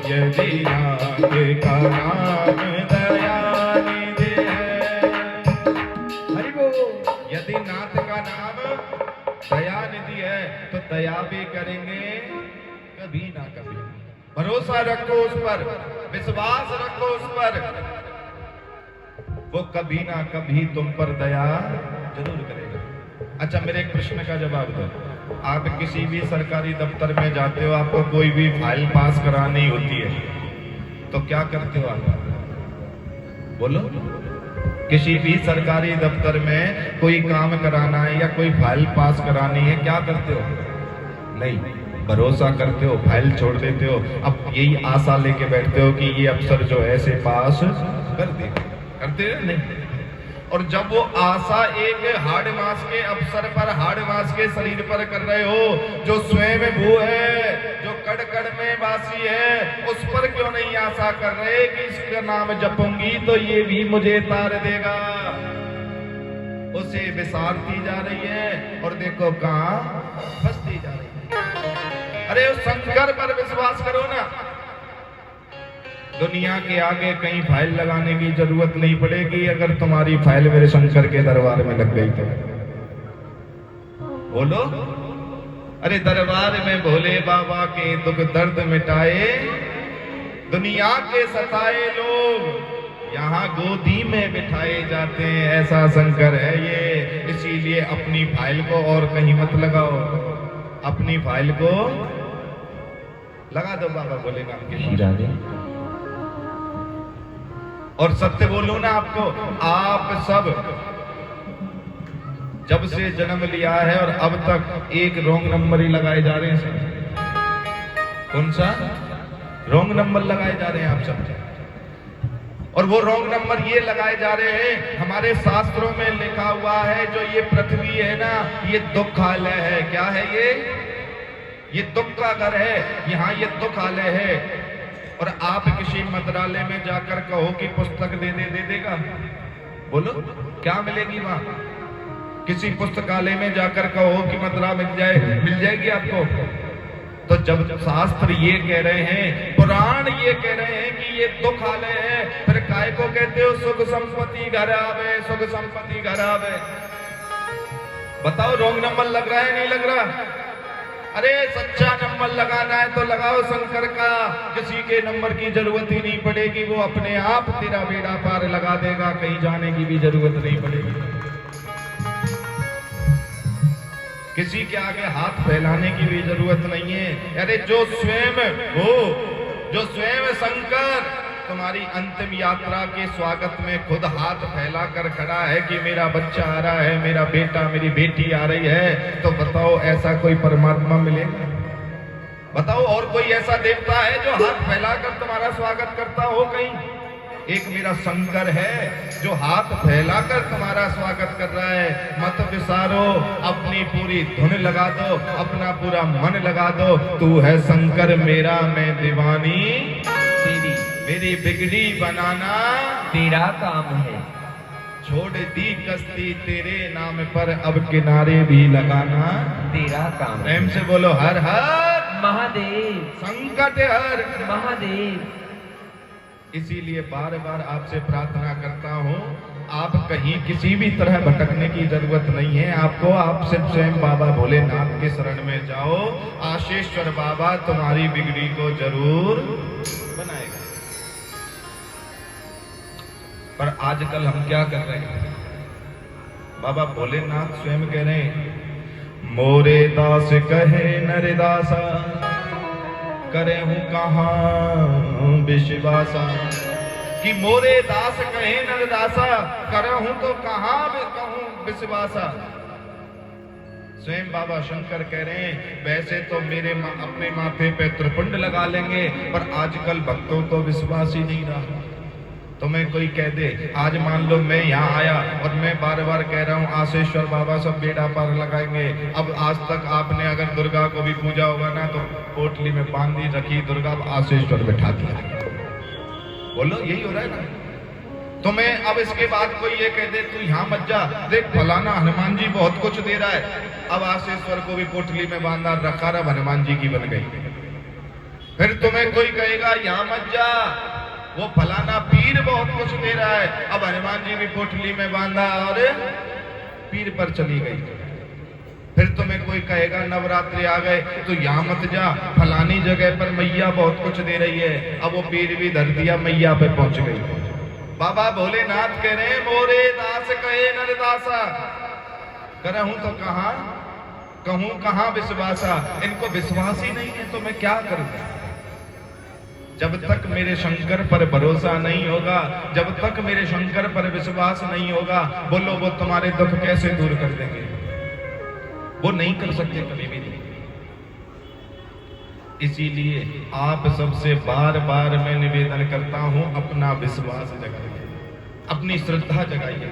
यदि नाथ का नाम दयानिधि है। हरि बोल। यदि नाथ का नाम दयानिधि है तो दया भी करेंगे कभी ना कभी। भरोसा रखो उस पर, विश्वास रखो उस पर, वो कभी ना कभी तुम पर दया जरूर करेगा। अच्छा, मेरे एक प्रश्न का जवाब दो। आप किसी भी सरकारी दफ्तर में जाते हो, आपको कोई भी फाइल पास करानी होती है, तो क्या करते हो आप? बोलो। किसी भी सरकारी दफ्तर में कोई काम कराना है या कोई फाइल पास करानी है, क्या करते हो? नहीं, भरोसा करते हो, फाइल छोड़ देते हो। अब यही आशा लेके बैठते हो कि ये अफसर जो है ऐसे पास कर दे। करते हो नहीं? और जब वो आशा एक हाड़ मास के अवसर पर, हाड़ मास के शरीर पर कर रहे हो, जो स्वयं भू है, जो कड़ कड़ में वासी है, उस पर क्यों नहीं आशा कर रहे कि इसका नाम जपूंगी तो ये भी मुझे तार देगा? उसे विसारती जा रही है और देखो कहां फंसती जा रही है। अरे उस शंकर पर विश्वास करो ना। दुनिया के आगे कहीं फाइल लगाने की जरूरत नहीं पड़ेगी अगर तुम्हारी फाइल मेरे शंकर के दरबार में लग गई तो। बोलो। अरे दरबार में भोले बाबा के दुख दर्द मिटाए, दुनिया के सताए लोग यहाँ गोदी में बिठाए जाते हैं। ऐसा शंकर है ये। इसीलिए अपनी फाइल को और कहीं मत लगाओ, अपनी फाइल को लगा दो बाबा भोलेनाथ के। और सत्य बोलूं ना आपको, आप सब जब से जन्म लिया है और अब तक एक रॉन्ग नंबर ही लगाए जा रहे हैं सब। कौन सा रॉन्ग नंबर लगाए जा रहे हैं आप सब? और वो रॉन्ग नंबर ये लगाए जा रहे हैं, हमारे शास्त्रों में लिखा हुआ है जो ये पृथ्वी है ना, ये दुखालय है। क्या है ये दुख का घर है, यहाँ ये दुखालय है। और आप किसी मंत्रालय में जाकर कहो कि पुस्तक दे देगा? बोलो क्या मिलेगी वहां? किसी पुस्तकालय में जाकर कहो कि मंत्रा मिल जाएगी आपको? तो जब शास्त्र ये कह रहे हैं, पुराण ये कह रहे हैं कि ये दुखालय है, फिर काय को कहते हो सुख संपत्ति घर आवे, सुख संपत्ति घर आवे? बताओ रॉन्ग नंबर लग रहा है नहीं लग रहा? अरे सच्चा नंबर लगाना है तो लगाओ शंकर का, किसी के नंबर की जरूरत ही नहीं पड़ेगी, वो अपने आप तेरा बेड़ा पार लगा देगा, कहीं जाने की भी जरूरत नहीं पड़ेगी, किसी के आगे हाथ फैलाने की भी जरूरत नहीं है। अरे जो स्वयं शंकर तुम्हारी अंतिम यात्रा के स्वागत में खुद हाथ फैला कर खड़ा है कि मेरा बच्चा आ रहा है, मेरा बेटा मेरी बेटी आ रही है, तो बताओ ऐसा कोई परमात्मा मिलेगा? बताओ और कोई ऐसा देवता है जो हाथ फैलाकर तुम्हारा स्वागत करता हो कहीं? एक मेरा शंकर है जो हाथ फैलाकर तुम्हारा स्वागत कर रहा है। मत विसारो, अपनी पूरी धुन लगा दो, अपना पूरा मन लगा दो। तू है शंकर मेरा, मैं दीवानी तेरी, मेरी बिगड़ी बनाना तेरा काम है। छोड़ दी कश्ती तेरे नाम पर, अब किनारे भी लगाना तेरा काम। प्रेम से बोलो हर हर महादेव, संकट हर महादेव। इसीलिए बार बार आपसे प्रार्थना करता हूँ, आप कहीं किसी भी तरह भटकने की जरूरत नहीं है आपको। आप सिर्फ स्वयं बाबा भोलेनाथ के शरण में जाओ, आशीश्वर बाबा तुम्हारी बिगड़ी को जरूर बनाएगा। पर आजकल हम क्या कर रहे हैं? बाबा भोलेनाथ स्वयं कह रहे हैं, मोरे दास कहे नरदासा, करे हूं कहां विश्वासा। कि मोरे दास कहे नरदासा, करे हूं तो कहां कहूं विश्वासा। स्वयं बाबा शंकर कह रहे हैं, वैसे तो मेरे अपने माथे पे त्रिपुंड लगा लेंगे, पर आजकल भक्तों को विश्वास ही नहीं रहा। तुम्हें कोई कह दे, आज मान लो मैं यहाँ आया और मैं बार बार कह रहा हूँ आशीश्वर बाबा सब बेड़ा पार लगाएंगे। अब आज तक आपने अगर दुर्गा को भी पूजा होगा ना, तो पोटली में बांधी रखी दुर्गा, आशीश्वर बैठा दिया। बोलो यही हो रहा है ना? तुम्हें अब इसके बाद कोई ये कह दे तू यहाँ मत जा, देख फलाना हनुमान जी बहुत कुछ दे रहा है, अब आशीश्वर को भी पोटली में बांधा रखा, अब हनुमान जी की बन गई। फिर तुम्हें कोई कहेगा यहाँ मत जा, वो फलाना पीर बहुत कुछ दे रहा है, अब हनुमान जी भी पोटली में बांधा और पीर पर चली गई। फिर तुम्हें कोई कहेगा नवरात्रि आ गए तो यहाँ मत जा, फलानी जगह पर मैया बहुत कुछ दे रही है, अब वो पीर भी धर दिया, मैया पे पहुंच गई। बाबा भोलेनाथ कह रहे हैं, मोरे दास कहे नरदासा, करहूं तो कहां कहूं कहां विश्वासा। इनको विश्वास ही नहीं है तो मैं क्या करूं? जब तक मेरे शंकर पर भरोसा नहीं होगा, जब तक मेरे शंकर पर विश्वास नहीं होगा, बोलो वो तुम्हारे दुख कैसे दूर कर देंगे? वो नहीं कर सकते कभी भी नहीं। इसीलिए आप सबसे बार बार मैं निवेदन करता हूं, अपना विश्वास जगाइए, अपनी श्रद्धा जगाइए।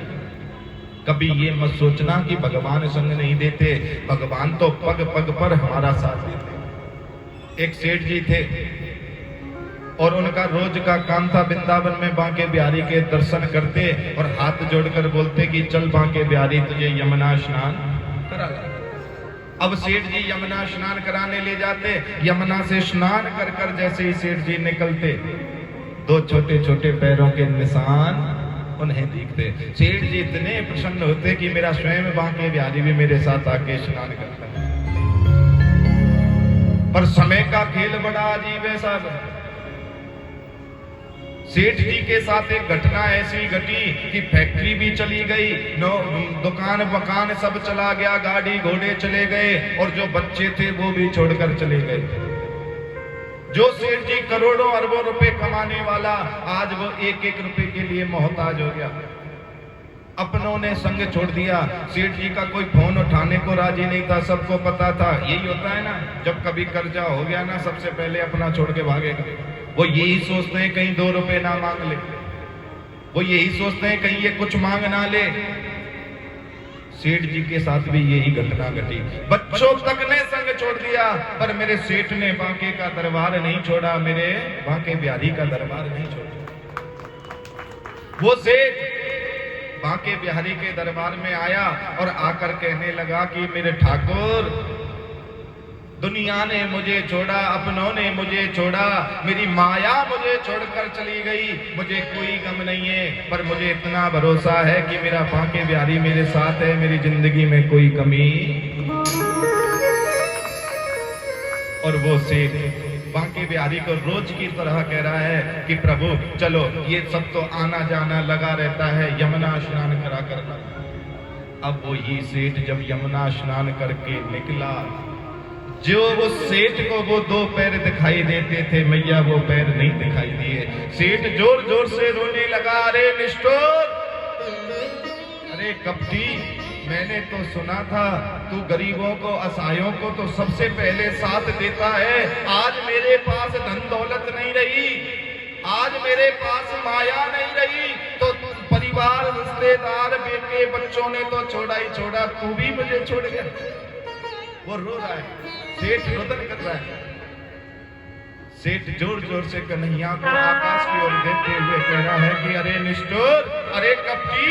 कभी ये मत सोचना कि भगवान संग नहीं देते, भगवान तो पग पग पर हमारा साथ देते। एक सेठ जी थे और उनका रोज का काम था वृंदावन में बांके बिहारी के दर्शन करते और हाथ जोड़कर बोलते कि चल बांके बिहारी तुझे यमुना स्नान करा ला। अब सेठ जी यमुना स्नान कराने ले जाते, यमुना से स्नान कर कर जैसे ही सेठ जी निकलते, दो छोटे छोटे पैरों के निशान उन्हें दिखते। सेठ जी इतने प्रसन्न होते कि मेरा स्वयं बांके बिहारी भी मेरे साथ आके स्नान करता है। पर समय का खेल बड़ा अजीब है साहब। सेठ जी के साथ एक घटना ऐसी घटी कि फैक्ट्री भी चली गई, दुकान मकान सब चला गया, गाड़ी घोड़े चले गए और जो बच्चे थे वो भी छोड़कर चले गए। जो सेठ जी करोड़ों अरबों रुपए कमाने वाला, आज वो एक एक रुपए के लिए मोहताज हो गया। अपनों ने संग छोड़ दिया। सेठ जी का कोई फोन उठाने को राजी नहीं था, सबको पता था। यही होता है ना, जब कभी कर्जा हो गया ना, सबसे पहले अपना छोड़ के भागेगा। वो यही सोचते हैं कहीं 2 रुपए ना मांग ले, वो यही सोचते हैं कहीं ये कुछ मांग ना ले। सेठ जी के साथ भी यही घटना घटी। बच्चों तक ने संग छोड़ दिया, पर मेरे सेठ ने बांके का दरबार नहीं छोड़ा, मेरे बांके बिहारी का दरबार नहीं छोड़ा। वो सेठ बांके बिहारी के दरबार में आया और आकर कहने लगा कि मेरे ठाकुर, दुनिया ने मुझे छोड़ा, अपनों ने मुझे छोड़ा, मेरी माया मुझे छोड़कर चली गई, मुझे कोई गम नहीं है, पर मुझे इतना भरोसा है कि मेरा बांके बिहारी मेरे साथ है, मेरी जिंदगी में कोई कमी। और वो सेठ बांके बिहारी को रोज की तरह कह रहा है कि प्रभु चलो, ये सब तो आना जाना लगा रहता है, यमुना स्नान करा कर। अब वो ही सेठ जब यमुना स्नान करके निकला, जो वो सेठ को वो 2 पैर दिखाई देते थे, मैया वो पैर नहीं दिखाई दिए। सेठ जोर जोर से रोने लगा, अरे निष्ठुर, अरे कपटी, मैंने तो सुना था तू गरीबों को, असहायों को तो सबसे पहले साथ देता है। आज मेरे पास धन दौलत नहीं रही, आज मेरे पास माया नहीं रही, तो परिवार, रिश्तेदार, बेटे बच्चों ने तो छोड़ा ही छोड़ा, तू भी मुझे छोड़ गया। वो रो रहा है, सेठ रुदन कर रहा है। सेठ जोर जोर से कन्हैया को आकाश की ओर देखते हुए कह रहा है कि अरे निष्ठुर, अरे कपटी,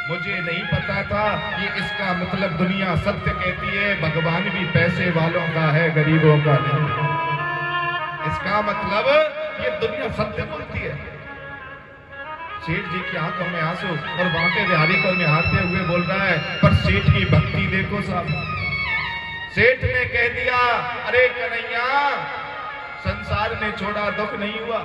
मुझे नहीं पता था ये इसका मतलब दुनिया सत्य कहती है, भगवान भी पैसे वालों का है, गरीबों का नहीं। इसका मतलब ये दुनिया सत्य बोलती है। सेठ जी की आंखों में आंसू और बांके बिहारी को निहारते हुए बोल रहा है, पर सेठ की भक्ति देखो साहब। सेठ ने कह दिया, अरे कन्हैया, संसार ने छोड़ा दुख नहीं हुआ,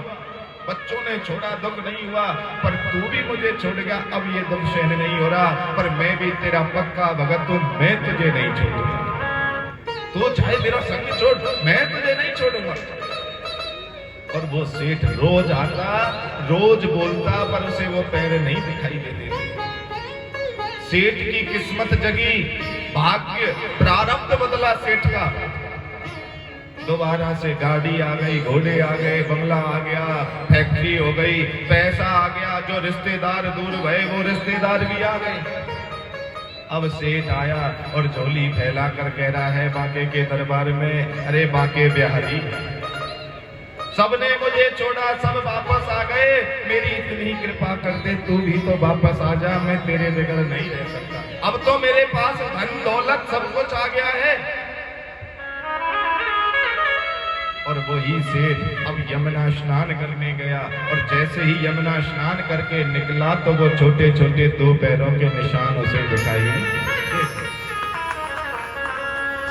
बच्चों ने छोड़ा दुख नहीं हुआ, पर तू भी मुझे छोड़ गया, अब ये दुख सहन नहीं हो रहा, पर मैं भी तेरा पक्का भगत हूं, मैं तुझे नहीं छोड़ूंगा। तू चाहे मेरा संग छोड़, मैं तुझे नहीं छोड़ूंगा। और वो सेठ रोज आता, रोज बोलता, पर उसे वो पैर नहीं दिखाई देते थे। सेठ की किस्मत जगी, भाग्य, प्रारब्ध बदला सेठ का। दोबारा से गाड़ी आ गई, घोड़े आ गए, बंगला आ गया, फैक्ट्री हो गई, पैसा आ गया, जो रिश्तेदार दूर गए वो रिश्तेदार भी आ गए। अब सेठ आया और झोली फैला कर कह रहा है बांके के दरबार में, अरे बांके बिहारी, सबने मुझे छोड़ा, सब वापस आ गए, मेरी इतनी कृपा करते तू भी तो वापस आ जा, मैं तेरे बगैर नहीं रह सकता। अब तो मेरे पास धन दौलत सब कुछ आ गया है। और वही सेठ अब यमुना स्नान करने गया, और जैसे ही यमुना स्नान करके निकला तो वो छोटे छोटे 2 पैरों के निशान उसे दिखाई देते।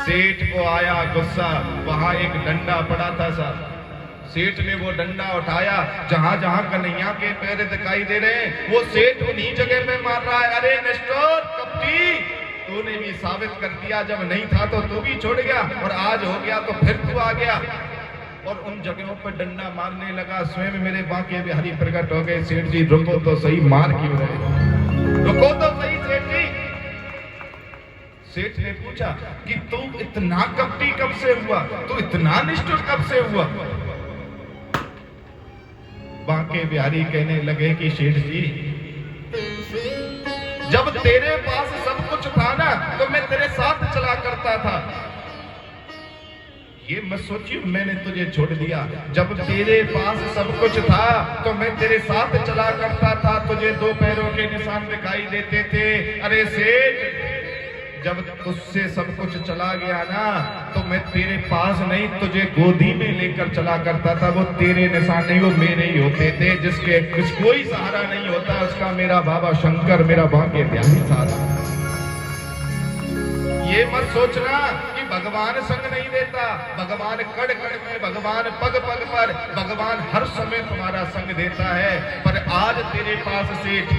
सेठ को आया गुस्सा, वहां एक डंडा पड़ा था साहब। सेठ ने वो डंडा उठाया, जहां जहां कन्हैया के पैर दिखाई दे रहे हैं वो सेठ उन्हीं जगह पे मार रहा है। अरे निष्ठुर, कपटी, तूने भी साबित कर दिया, जब नहीं था तो तू भी छोड़ गया, और आज हो गया तो फिर तू आ गया। और उन जगहों पर डंडा मारने लगा। स्वयं मेरे बांके बिहारी प्रकट हो गए। सेठ जी रुको तो सही, मार क्यों रहे, रुको तो सही सेठ जी। सेठ ने पूछा कि तू इतना कपटी कब से हुआ, तू इतना निष्ठुर कब से हुआ। बांके बिहारी कहने लगे कि सेठ जी, जब तेरे पास सब कुछ था ना तो मैं तेरे साथ चला करता था, ये मत सोचिए मैंने तुझे छोड़ दिया। जब तेरे पास सब कुछ था तो मैं तेरे साथ चला करता था, तुझे 2 पैरों के निशान दिखाई देते थे। अरे सेठ, जब तुझसे सब कुछ चला गया ना तो मैं तेरे पास नहीं, तुझे गोदी में लेकर चला करता था। वो तेरे निशान नहीं, वो मेरे ही होते थे। जिसके कोई सहारा नहीं होता उसका मेरा बाबा शंकर, मेरा बांके बिहारी सहारा। ये मत सोचना कि भगवान संग नहीं देता, भगवान कड़ कड़ में, भगवान पग पग पर, भगवान हर समय तुम्हारा संग देता है। पर आज तेरे पास सेठ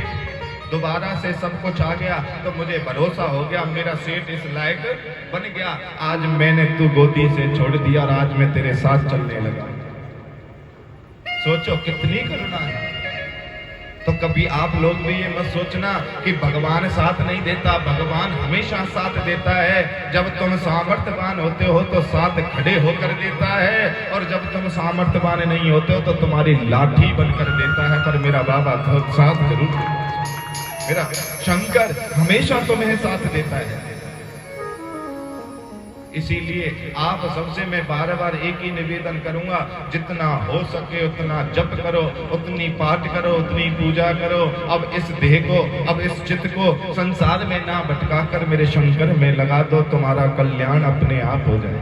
दोबारा से सब कुछ आ गया तो मुझे भरोसा हो गया मेरा सेठ इस लायक बन गया। आज मैंने तू गोदी से छोड़ दिया और आज मैं तेरे साथ चलने लगा। सोचो कितनी करुणा है। तो कभी आप लोग भी ये मत सोचना कि भगवान साथ नहीं देता, भगवान हमेशा साथ देता है। जब तुम सामर्थ्यवान होते हो तो साथ खड़े होकर देता है, और जब तुम सामर्थ्यवान नहीं होते हो तो तुम्हारी लाठी बनकर देता है। पर मेरा बाबा तो साथ जरूर, मेरा शंकर हमेशा तुम्हें साथ देता है। इसीलिए आप सबसे मैं बार बार एक ही निवेदन करूंगा, जितना हो सके उतना जप करो, उतनी पाठ करो, उतनी पूजा करो। अब इस देह को, अब इस चित्त को संसार में ना भटका कर मेरे शंकर में लगा दो, तुम्हारा कल्याण अपने आप हो जाए।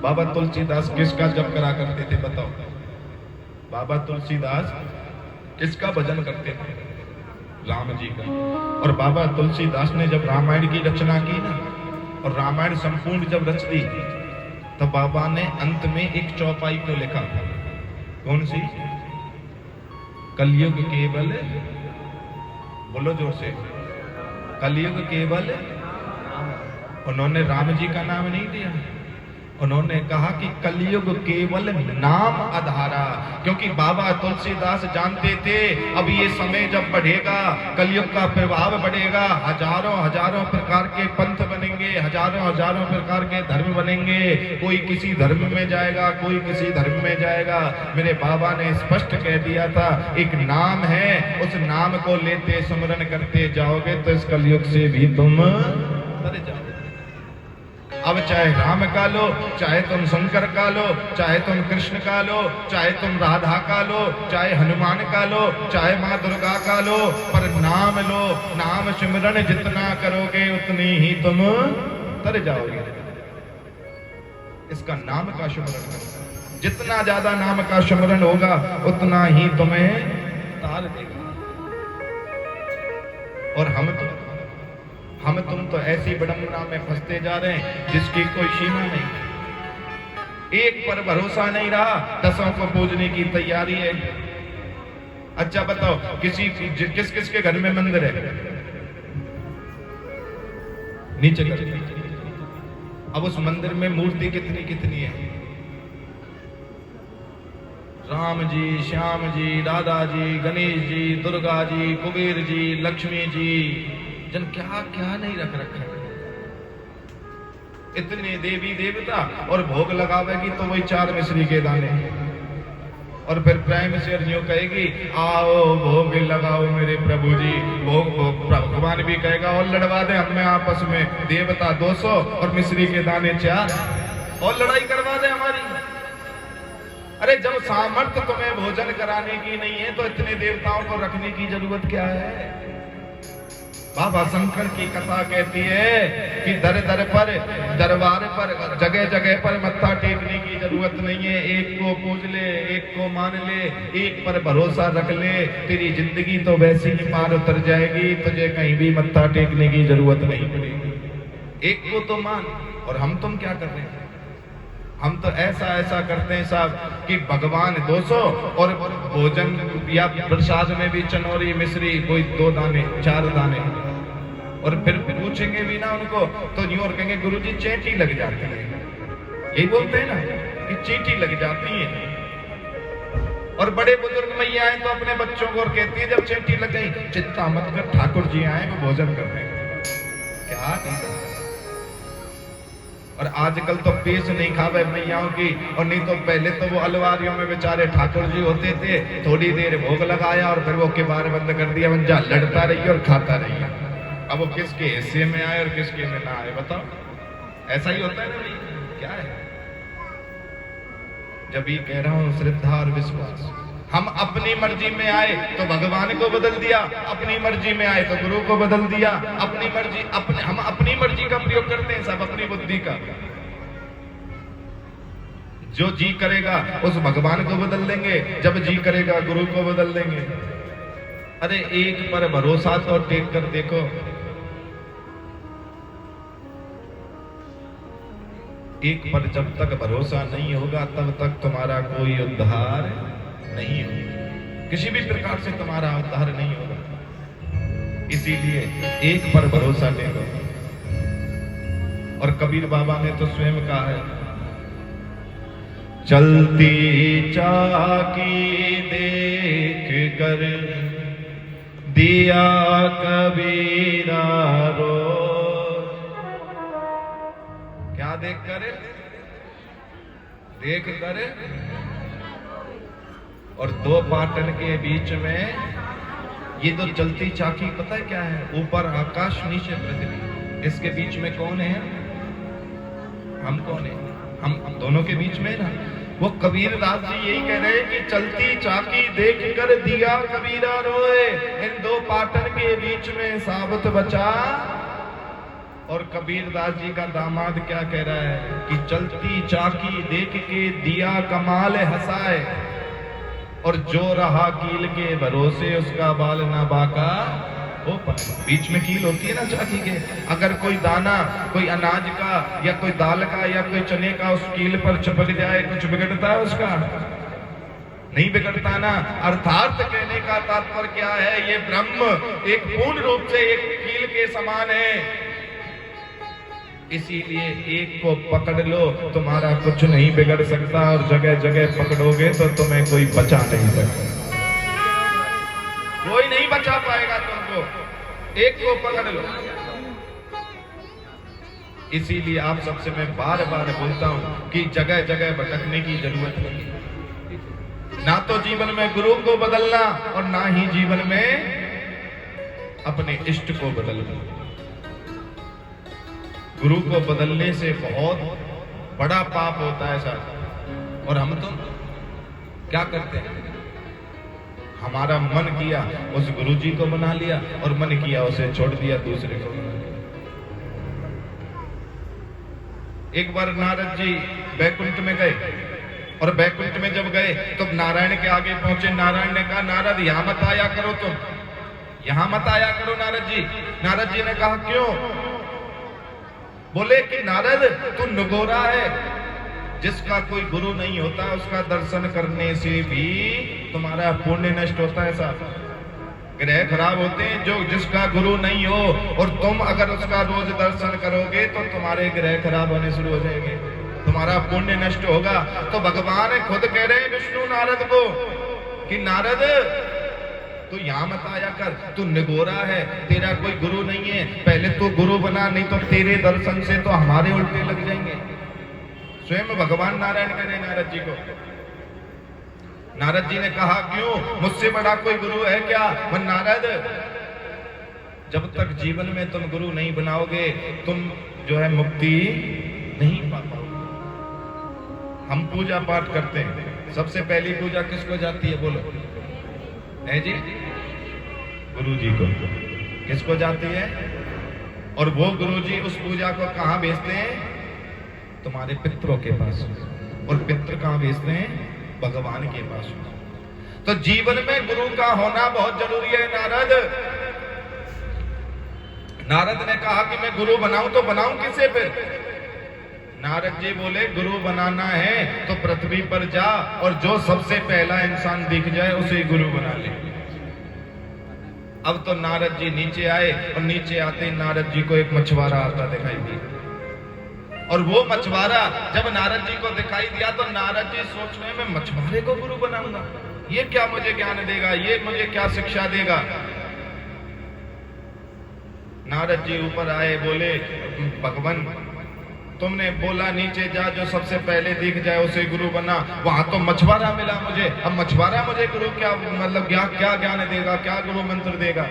बाबा तुलसीदास किसका जप करा करते थे बताओ? बाबा तुलसीदास किसका भजन करते थे? राम जी का। और बाबा तुलसीदास ने जब रामायण की रचना की ना, और रामायण संपूर्ण जब रच दी, तब बाबा ने अंत में एक चौपाई को लिखा। कौन सी? कलयुग केवल, बोलो जोर से, कलयुग केवल। उन्होंने राम जी का नाम नहीं दिया, उन्होंने कहा कि कलयुग केवल नाम आधारा। क्योंकि बाबा तुलसीदास जानते थे अब ये समय जब बढ़ेगा, कलयुग का प्रभाव बढ़ेगा, हजारों हजारों प्रकार के पंथ बनेंगे, हजारों हजारों प्रकार के धर्म बनेंगे। कोई किसी धर्म में जाएगा, कोई किसी धर्म में जाएगा। मेरे बाबा ने स्पष्ट कह दिया था, एक नाम है, उस नाम को लेते स्मरण करते जाओगे तो इस कलयुग से भी तुम तर जाओगे। अब चाहे राम का लो, चाहे तुम शंकर का लो, चाहे तुम कृष्ण का लो, चाहे तुम राधा का लो, चाहे हनुमान का लो, चाहे माँ दुर्गा का लो, पर नाम लो। नाम सिमरन जितना करोगे उतनी ही तुम तर जाओगे। इसका नाम का सिमरन करो, जितना ज्यादा नाम का सिमरन होगा उतना ही तुम्हें तार देगा। और हम तुम तो ऐसी विडंबना में फंसते जा रहे हैं जिसकी कोई सीमा नहीं। एक पर भरोसा नहीं रहा, 10 को पूजने की तैयारी है। अच्छा बताओ, किस किस के घर में मंदिर है? नीचे कर। अब उस मंदिर में मूर्ति कितनी कितनी है? राम जी, श्याम जी, राधा जी, गणेश जी, दुर्गा जी, कुबेर जी, लक्ष्मी जी, जन क्या क्या नहीं रख रखा है। इतने देवी देवता, और भोग लगावेगी तो वही 4 मिश्री के दाने। और फिर प्रेम से अर्जियों कहेगी, आओ भोग लगाओ मेरे प्रभु जी। भोग भगवान भी कहेगा, और लड़वा दे हमें आपस में, देवता 200 और मिश्री के दाने 4, और लड़ाई करवा दे हमारी। अरे जब सामर्थ्य तुम्हें भोजन कराने की नहीं है तो इतने देवताओं को रखने की जरूरत क्या है? बाबा शंकर की कथा कहती है कि दर दर पर, दरबार पर, जगह जगह पर मत्था टेकने की जरूरत नहीं है। एक को पूज ले, एक को मान ले, एक पर भरोसा रख ले, तेरी जिंदगी तो वैसी ही पार उतर जाएगी, तुझे कहीं भी मत्था टेकने की जरूरत नहीं पड़ेगी। एक को तो मान। और हम तुम क्या कर रहे हैं? हम तो ऐसा करते हैं साहब कि भगवान 200 और भोजन या प्रसाद में भी चनौरी मिश्री कोई 2 दाने 4 दाने, और फिर पूछेंगे भी ना उनको तो यूं और कहेंगे गुरुजी चींटी लग जाती है। यही बोलते हैं ना कि चींटी लग जाती है। और बड़े बुजुर्ग मैया आए तो अपने बच्चों को और कहती है जब चींटी लग गई, चिंता मत कर, ठाकुर जी आए वो भोजन कर रहे हैं। क्या नहीं। और आजकल तो पेश नहीं खावे मैयाओं की, और नहीं तो पहले तो वो अलवारियों में बेचारे ठाकुर जी होते थे, थोड़ी देर भोग लगाया और फिर वो किबार बंद कर दिया, मंजा लड़ता रही और खाता रही। अब वो किसके हिस्से में आए और किसके में ना आए बताओ? ऐसा ही होता है ना भाई, क्या है? जब ये कह रहा हूं श्रद्धा और विश्वास। हम अपनी मर्जी में आए तो भगवान को बदल दिया, अपनी मर्जी में आए तो गुरु को बदल दिया। अपनी मर्जी, हम अपनी मर्जी का प्रयोग करते हैं सब, अपनी बुद्धि का। जो जी करेगा उस भगवान को बदल देंगे, जब जी करेगा गुरु को बदल देंगे। अरे एक पर भरोसा तो टेक कर देखो। एक पर जब तक भरोसा नहीं होगा तब तक तुम्हारा कोई उद्धार नहीं होगा, किसी भी प्रकार से तुम्हारा उद्धार नहीं होगा। इसीलिए एक पर भरोसा ले लो। और कबीर बाबा ने तो स्वयं कहा है, चलती चाकी देख कर दिया कबीरा रो। क्या देख कर? देख कर। और दो पाटन के बीच में ये तो चलती चाकी पता है क्या है? ऊपर आकाश नीचे पृथ्वी, इसके बीच में कौन है? हम कौन है? हम दोनों के बीच में ना। वो कबीर दास जी यही कह रहे हैं कि चलती चाकी देख कर दिया कबीरा रोए, इन दो पाटन के बीच में साबत बचा। और कबीर दास जी का दामाद क्या कह रहा है कि चलती चाकी देख के दिया कमाल हंसाए, और जो रहा कील के भरोसे उसका बाल ना बाका हो पाए। बीच में कील होती है ना चाकी के, अगर कोई दाना कोई अनाज का या कोई दाल का या कोई चने का उस कील पर चिपक जाए, कुछ बिगड़ता है उसका? नहीं बिगड़ता ना। अर्थात कहने का तात्पर्य क्या है, ये ब्रह्म एक पूर्ण रूप से एक कील के समान है। इसीलिए एक को पकड़ लो, तुम्हारा कुछ नहीं बिगड़ सकता, और जगह जगह पकड़ोगे तो तुम्हें कोई बचा नहीं सकता, कोई नहीं बचा पाएगा तुमको। एक को पकड़ लो। इसीलिए आप सबसे मैं बार बार बोलता हूं कि जगह जगह भटकने की जरूरत नहीं। ना तो जीवन में गुरु को बदलना और ना ही जीवन में अपने इष्ट को बदलना। गुरु को बदलने से बहुत बड़ा पाप होता है साहब। और हम तो क्या करते हैं, हमारा मन किया उस गुरु जी को बना लिया, और मन किया उसे छोड़ दिया, दूसरे को बना लिया। एक बार नारद जी बैकुंठ में गए, और बैकुंठ में जब गए तो नारायण के आगे पहुंचे। नारायण ने कहा, नारद यहां मत आया करो, तुम यहां मत आया करो नारद जी। नारद जी ने कहा, क्यों? बोले कि नारद तू नगोरा है, जिसका कोई गुरु नहीं होता उसका दर्शन करने से भी तुम्हारा पुण्य नष्ट होता है साहब। ग्रह खराब होते हैं जो जिसका गुरु नहीं हो, और तुम अगर उसका रोज दर्शन करोगे तो तुम्हारे ग्रह खराब होने शुरू हो जाएंगे, तुम्हारा पुण्य नष्ट होगा। तो भगवान खुद कह रहे हैं विष्णु नारद को कि नारद तू यहां मत आया कर, तू निगोरा है, तेरा कोई गुरु नहीं है, पहले तू गुरु बना, नहीं तो तेरे दर्शन से तो हमारे उल्टे लग जाएंगे। स्वयं भगवान नारायण कह रहे नारद जी को। नारद जी ने कहा, क्यों? मुझसे बड़ा कोई गुरु है क्या? मन नारद, जब तक जीवन में तुम गुरु नहीं बनाओगे तुम जो है मुक्ति नहीं पा पाओगे। हम पूजा पाठ करते हैं, सबसे पहली पूजा किसको जाती है बोलो? है जी, गुरु जी को। किसको जाती है? और वो गुरु जी उस पूजा को कहां भेजते हैं? तुम्हारे पितरों के पास। और पितर कहां भेजते हैं? भगवान के पास। तो जीवन में गुरु का होना बहुत जरूरी है नारद। नारद ने कहा कि मैं गुरु बनाऊं तो बनाऊं किसे? फिर नारद जी बोले, गुरु बनाना है तो पृथ्वी पर जा, और जो सबसे पहला इंसान दिख जाए उसे गुरु बना ले। अब तो नारद जी नीचे आए, और नीचे आते ही नारद जी को एक मछुआरा आता दिखाई दिया। और वो मछुआरा जब नारद जी को दिखाई दिया तो नारद जी सोच रहे, मैं मछुआरे को गुरु बनाऊंगा, ये क्या मुझे ज्ञान देगा, ये मुझे क्या शिक्षा देगा? नारद जी ऊपर आए, बोले, भगवान तुमने बोला नीचे जा, जो सबसे पहले दिख जाए उसे गुरु बना, वहां तो मछुआरा मिला मुझे, अब मछुआरा मुझे गुरु क्या मतलब क्या ज्ञान देगा, क्या गुरु मंत्र देगा?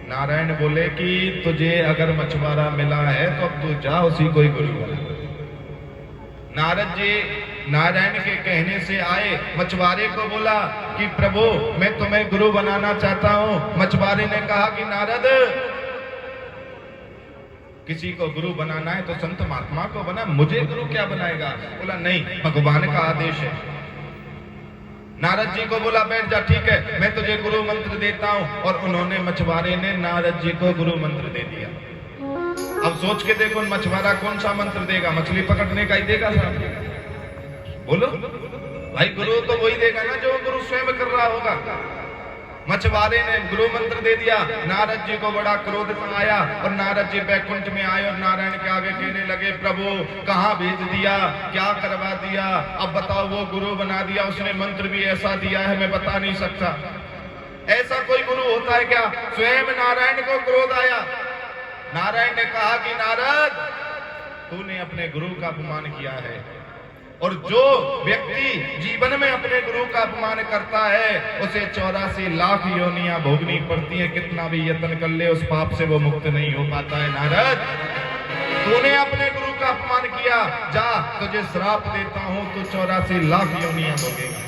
नारायण बोले कि तुझे अगर मछुआरा मिला है तो अब तू जा, उसी को ही गुरु बना। नारद जी नारायण के कहने से आए, मछुआरे को बोला कि प्रभु मैं तुम्हें गुरु बनाना चाहता हूं। मछुआरे ने कहा कि नारद, किसी को गुरु बनाना है तो संत महात्मा को बना, मुझे गुरु क्या बनाएगा? बोला नहीं, भगवान का आदेश है। नारद जी को बोला, बैठ जा, ठीक है मैं तुझे गुरु मंत्र देता हूं। और उन्होंने, मछुआरे ने नारद जी को गुरु मंत्र दे दिया। अब सोच के देखो मछुआरा कौन सा मंत्र देगा? मछली पकड़ने का ही देगा साहब, बोलो भाई गुरु तो वही देगा ना जो गुरु स्वयं कर रहा होगा। मछुआरे ने गुरु मंत्र दे दिया, नारद जी को बड़ा क्रोध आया और नारद जी बैकुंठ में आए और नारायण के आगे कहने लगे, प्रभु कहाँ भेज दिया, क्या करवा दिया, अब बताओ। वो गुरु बना दिया, उसने मंत्र भी ऐसा दिया है मैं बता नहीं सकता। ऐसा कोई गुरु होता है क्या? स्वयं नारायण को क्रोध आया। नारायण ने कहा कि नारद तूने अपने गुरु का अपमान किया है, और जो व्यक्ति जीवन में अपने गुरु का अपमान करता है उसे 84 लाख योनियां भोगनी पड़ती है। कितना भी यत्न कर ले उस पाप से वो मुक्त नहीं हो पाता है। नारद तूने अपने गुरु का अपमान किया, जा तुझे श्राप देता हूं, तू 84 लाख योनियां भोगेगा।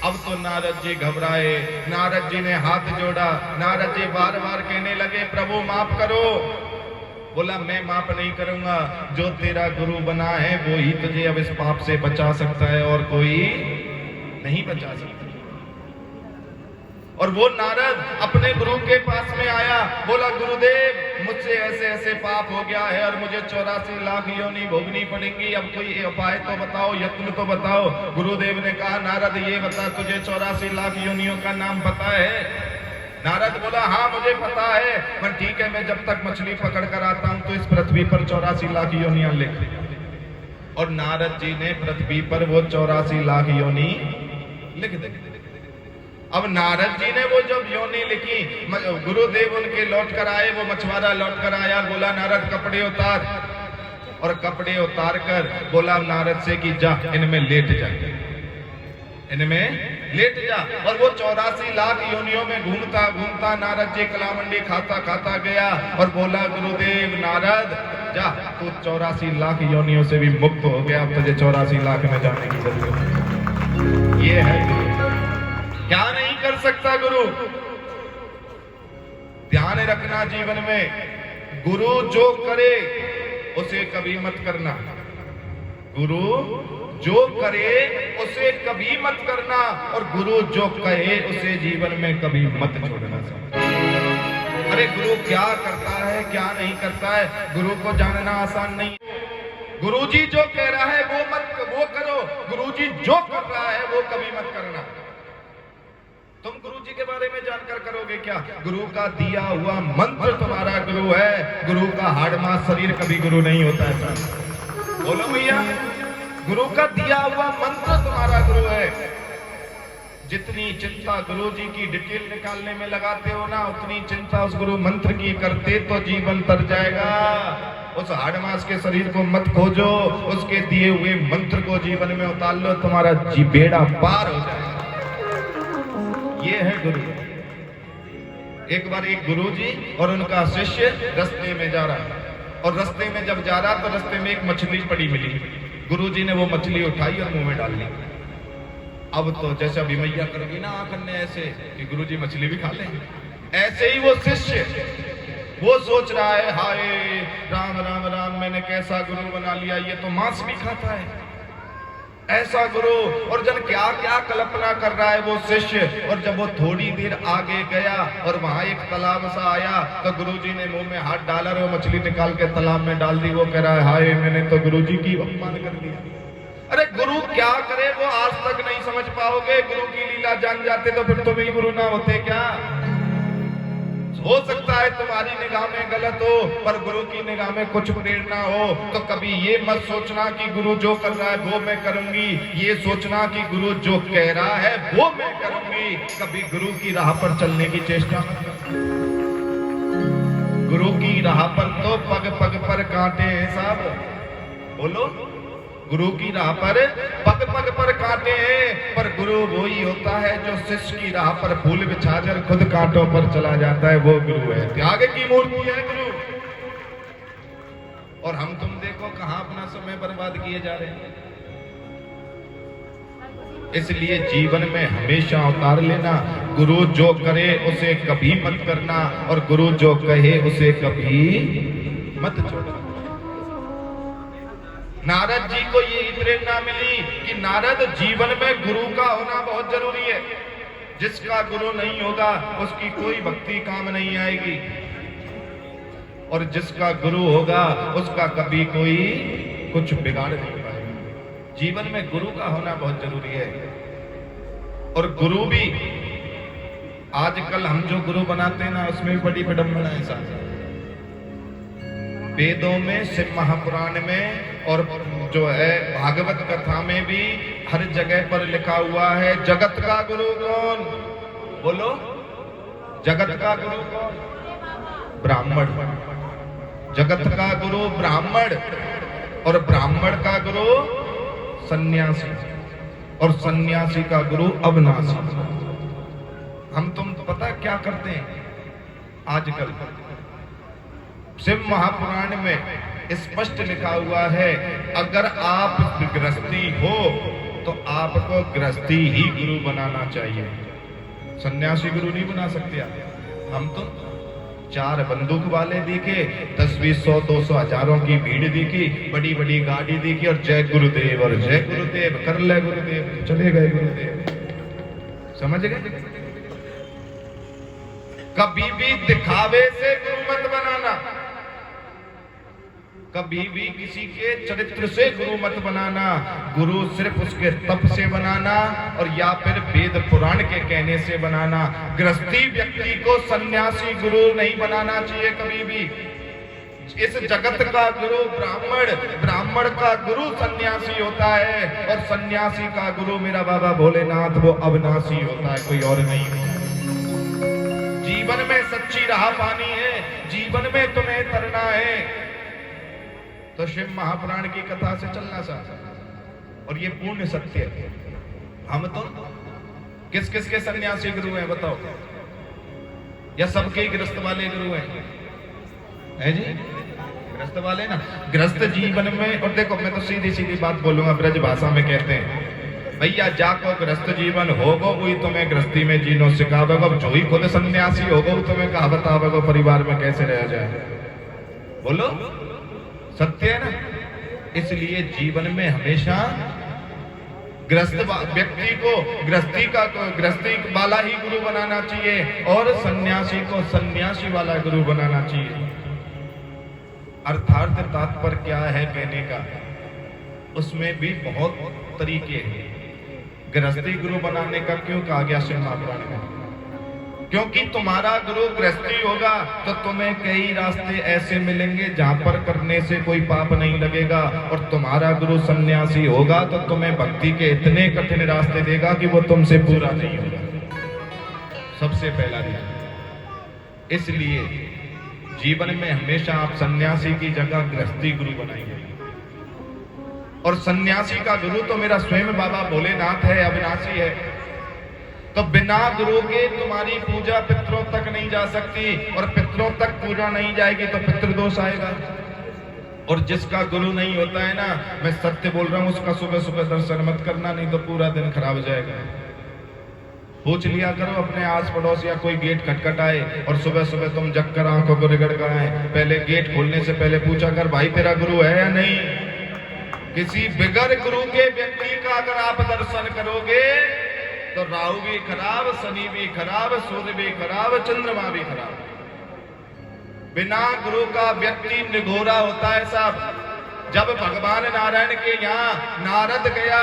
अब तो नारद जी घबराए, नारद जी ने हाथ जोड़ा, नारद जी बार बार कहने लगे, प्रभु माफ करो। बोला मैं माफ नहीं करूंगा, जो तेरा गुरु बना है वो ही तुझे अब इस पाप से बचा सकता है और कोई नहीं बचा सकता। और वो नारद अपने गुरु के पास में आया, बोला गुरुदेव मुझसे ऐसे ऐसे पाप हो गया है और मुझे 84 लाख योनि भोगनी पड़ेंगी, अब कोई उपाय तो बताओ, यत्न तो बताओ। गुरुदेव ने कहा नारद ये बता तुझे 84 लाख योनियों का नाम पता है? नारद बोला हाँ मुझे पता है, पर ठीक है मैं जब तक मछली पकड़ कर आता हूं तो इस पृथ्वी पर 84 लाख योनियां लिख। और नारद जी ने पृथ्वी पर वो 84 लाख योनि लिख दी। अब नारद जी ने वो जब योनि लिखी, गुरुदेव उनके लौट कर आए, वो मछुआरा लौट कर आया, बोला नारद कपड़े उतार, और कपड़े उतार कर बोला नारद से कि जा इनमें लेट जा, इनमें लेट जा। और वो 84 लाख योनियों में घूमता घूमता नारद जी कलामंडी खाता खाता गया और बोला गुरुदेव नारद जा तू 84 लाख योनियों से भी मुक्त हो गया, अब तुझे 84 लाख में जाने की जरूरत है। ये है क्या नहीं कर सकता गुरु। ध्यान रखना जीवन में, गुरु जो करे उसे कभी मत करना, गुरु जो करे उसे कभी मत करना, और गुरु जो कहे उसे जीवन में कभी मत छोड़ना। अरे गुरु क्या करता है क्या नहीं करता है गुरु को जानना आसान नहीं। गुरुजी जो कह रहा है वो करो, गुरुजी जो कर रहा है वो कभी मत करना। तुम गुरुजी के बारे में जानकर करोगे क्या? गुरु का दिया हुआ मंत्र तुम्हारा गुरु है, गुरु का हाड़मास शरीर कभी गुरु नहीं होता है। बोलो भैया, गुरु का दिया हुआ मंत्र तुम्हारा गुरु है। जितनी चिंता गुरु जी की डिटेल निकालने में लगाते हो ना, उतनी चिंता उस गुरु मंत्र की करते तो जीवन तर जाएगा। उस हाड़मास के शरीर को मत खोजो, उसके दिए हुए मंत्र को जीवन में उतार लो, तुम्हारा बेड़ा पार हो जाएगा। ये है गुरु। एक बार एक गुरुजी और उनका शिष्य रास्ते में जा रहा, और रास्ते में जब जा रहा तो रास्ते में एक मछली पड़ी मिली। गुरुजी ने वो मछली उठाई और मुंह में डाल ली। अब तो जैसे अभी मैया करोगी ना आंखन ने ऐसे कि गुरुजी मछली भी खा लेंगे, ऐसे ही वो शिष्य वो सोच रहा है हाय राम राम राम, मैंने कैसा गुरु बना लिया, ये तो मांस भी खाता है, ऐसा गुरु। और जन क्या क्या कल्पना कर रहा है वो शिष्य। और जब वो थोड़ी देर आगे गया और वहां एक तालाब सा आया तो गुरुजी ने मुंह में हाथ डाला और वो मछली निकाल के तालाब में डाल दी। वो कह रहा है हाय मैंने तो गुरुजी की अपमान कर दिया। अरे गुरु क्या करे वो आज तक नहीं समझ पाओगे। गुरु की लीला जान जाते तो फिर तुम ही गुरु ना होते क्या? हो सकता है तुम्हारी निगाह में गलत हो, पर गुरु की निगाह में कुछ प्रेरणा हो। तो कभी ये मत सोचना कि गुरु जो कर रहा है वो मैं करूंगी, ये सोचना कि गुरु जो कह रहा है वो मैं करूंगी। कभी गुरु की राह पर चलने की चेष्टा मत करो। गुरु की राह पर तो पग पग पर कांटे हैं साहब। बोलो, गुरु की राह पर पग पग पर कांटे हैं, पर गुरु वो ही होता है जो शिष्य की राह पर फूल बिछाकर खुद कांटों पर चला जाता है, वो गुरु है। त्याग की मूर्ति है गुरु। और हम तुम देखो कहां अपना समय बर्बाद किए जा रहे हैं। इसलिए जीवन में हमेशा उतार लेना, गुरु जो करे उसे कभी मत करना, और गुरु जो कहे उसे कभी मत छोड़ना। नारद जी को यही प्रेरणा मिली कि नारद जीवन में गुरु का होना बहुत जरूरी है। जिसका गुरु नहीं होगा उसकी कोई भक्ति काम नहीं आएगी, और जिसका गुरु होगा उसका कभी कोई कुछ बिगाड़ नहीं पाएगा। जीवन में गुरु का होना बहुत जरूरी है। और गुरु भी आजकल हम जो गुरु बनाते हैं ना, उसमें भी बड़ी विडंबना है साहब। वेदों में, शिव महापुराण में और जो है भागवत कथा में भी हर जगह पर लिखा हुआ है, जगत का गुरु कौन? बोलो, जगत का गुरु कौन? ब्राह्मण। जगत का गुरु ब्राह्मण, और ब्राह्मण का गुरु सन्यासी, और सन्यासी का गुरु अविनाशी। हम तुम पता क्या करते हैं आजकल? शिव महापुराण में स्पष्ट लिखा हुआ है, अगर आप गृहस्थी हो तो आपको गृहस्थी ही गुरु बनाना चाहिए, सन्यासी गुरु नहीं बना सकते आप। हम तो 4 बंदूक वाले दिखे, 10, 20, 100, 200, हजारों की भीड़ दिखी, बड़ी बड़ी गाड़ी दिखी, और जय गुरुदेव और जय गुरुदेव, कर ले गुरुदेव, चले गए गुरुदेव। समझ गए? कभी भी दिखावे से गुरु मत बनाना, कभी भी किसी के चरित्र से गुरु मत बनाना। गुरु सिर्फ उसके तप से बनाना, और या फिर वेद पुराण के कहने से बनाना। गृहस्थी व्यक्ति को सन्यासी गुरु नहीं बनाना चाहिए कभी भी। इस जगत का गुरु ब्राह्मण, ब्राह्मण का गुरु सन्यासी होता है, और सन्यासी का गुरु मेरा बाबा भोलेनाथ वो अविनाशी होता है, कोई और नहीं होता। जीवन में सच्ची राह पानी है, जीवन में तुम्हें तरना है, तो शिव महापुराण की कथा से चलना चाहता, और ये पूर्ण सत्य है। हम तो किस किस के सन्यासी गुरु हैं बताओ, या सबके गृहस्थ वाले गुरु हैं? है जी, गृहस्थ वाले ना। गृहस्थ जीवन में, और देखो मैं तो सीधी सीधी बात बोलूंगा, ब्रज भाषा में कहते हैं, भैया जाको गृहस्थ जीवन होगो वही तुम्हें गृहस्थी में जीनो सिखावेगो। जो ही खुद सन्यासी होगो वो तुम्हें कहा बतावेगो परिवार में कैसे रह जाए। बोलो, सत्य है ना। इसलिए जीवन में हमेशा गृहस्थ व्यक्ति को गृहस्थी वाला ही गुरु बनाना चाहिए, और सन्यासी को सन्यासी वाला गुरु बनाना चाहिए। अर्थात तात्पर्य क्या है कहने का, उसमें भी बहुत तरीके हैं। गृहस्थी गुरु बनाने का क्यों कहा गया शिव महापुराण में? क्योंकि तुम्हारा गुरु गृहस्थी होगा तो तुम्हें कई रास्ते ऐसे मिलेंगे जहां पर करने से कोई पाप नहीं लगेगा, और तुम्हारा गुरु सन्यासी होगा तो तुम्हें भक्ति के इतने कठिन रास्ते देगा कि वो तुमसे पूरा नहीं होगा। सबसे पहला रीजन। इसलिए जीवन में हमेशा आप सन्यासी की जगह गृहस्थी गुरु बनाएंगे, और सन्यासी का गुरु तो मेरा स्वयं बाबा भोलेनाथ है, अविनाशी है। तो बिना गुरु के तुम्हारी पूजा पितरों तक नहीं जा सकती, और पितरों तक पूजा नहीं जाएगी तो पितृदोष आएगा। और जिसका गुरु नहीं होता है ना, मैं सत्य बोल रहा हूं, उसका सुबह सुबह दर्शन मत करना, नहीं तो पूरा दिन खराब हो जाएगा। पूछ लिया करो अपने आस पड़ोस, या कोई गेट खटखटाए और सुबह सुबह तुम जग कर आंखों को रिगड़ कर आए, पहले गेट खोलने से पहले पूछा कर, भाई तेरा गुरु है या नहीं? किसी बिगर गुरु के व्यक्ति का अगर आप दर्शन करोगे तो राहु भी खराब, शनि भी खराब, सूर्य भी खराब, चंद्रमा भी खराब। बिना गुरु का व्यक्ति निगोरा होता है साहब। जब भगवान नारायण के यहाँ नारद गया,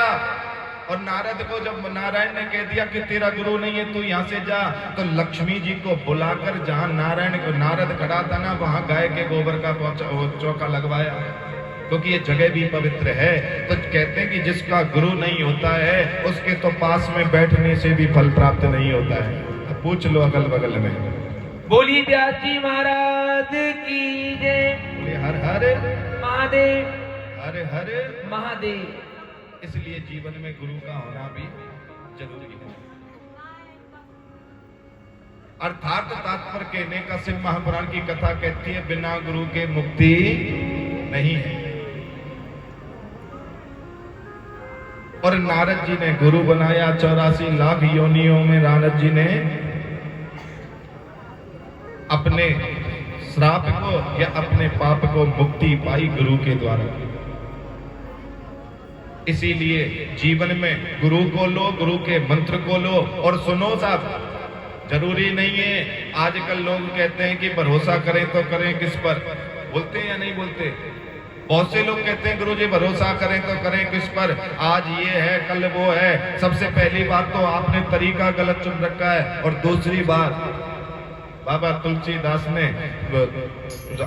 और नारद को जब नारायण ने कह दिया कि तेरा गुरु नहीं है तू यहाँ से जा, तो लक्ष्मी जी को बुलाकर जहाँ नारद खड़ा था ना, वहां गाय के गोबर का चौका लगवाया, क्योंकि ये जगह भी पवित्र है। तो कहते हैं कि जिसका गुरु नहीं होता है उसके तो पास में बैठने से भी फल प्राप्त नहीं होता है। तो पूछ लो अगल बगल में। बोली व्यास जी महाराज की जय। हर हर महादेव, हर हर महादेव। इसलिए जीवन में गुरु का होना भी जरूरी है। अर्थात तात्पर्य कहने का शिव महापुराण की कथा कहती है, बिना गुरु के मुक्ति नहीं है। और नारद जी ने गुरु बनाया, 84 लाख योनियों में नारद जी ने अपने श्राप को या अपने पाप को मुक्ति पाई गुरु के द्वारा। इसीलिए जीवन में गुरु को लो, गुरु के मंत्र को लो। और सुनो साहब, जरूरी नहीं है, आजकल लोग कहते हैं कि भरोसा करें तो करें किस पर, बोलते हैं या नहीं बोलते? बहुत से लोग कहते हैं गुरुजी भरोसा करें तो करें किस पर, आज ये है कल वो है। सबसे पहली बात तो आपने तरीका गलत चुन रखा है, और दूसरी बात बाबा तुलसीदास ने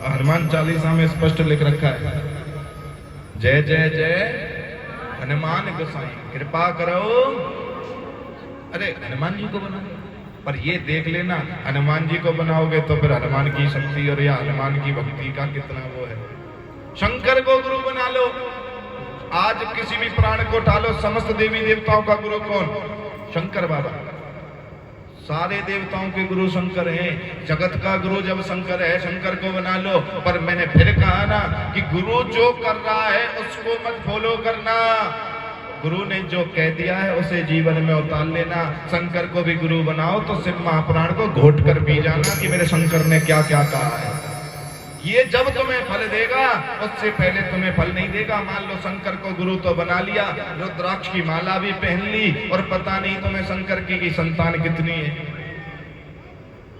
हनुमान चालीसा में स्पष्ट लिख रखा है, जय जय जय हनुमान गोसाई कृपा करो। अरे हनुमान जी को बना, पर ये देख लेना हनुमान जी को बनाओगे तो फिर हनुमान की शक्ति और या हनुमान की भक्ति का कितना वो है। शंकर को गुरु बना लो, आज किसी भी प्राण को उठा लो, समस्त देवी देवताओं का गुरु कौन? शंकर बाबा। सारे देवताओं के गुरु शंकर हैं, जगत का गुरु जब शंकर है, शंकर को बना लो। पर मैंने फिर कहा ना कि गुरु जो कर रहा है उसको मत फॉलो करना, गुरु ने जो कह दिया है उसे जीवन में उतार लेना। शंकर को भी गुरु बनाओ तो शिव महापुराण को घोट कर पी जाना कि मेरे शंकर ने क्या क्या कहा है। ये जब तुम्हें फल देगा, उससे पहले तुम्हें फल नहीं देगा। मान लो शंकर को गुरु तो बना लिया, रुद्राक्ष की माला भी पहन ली, और पता नहीं तुम्हें शंकर की संतान कितनी है।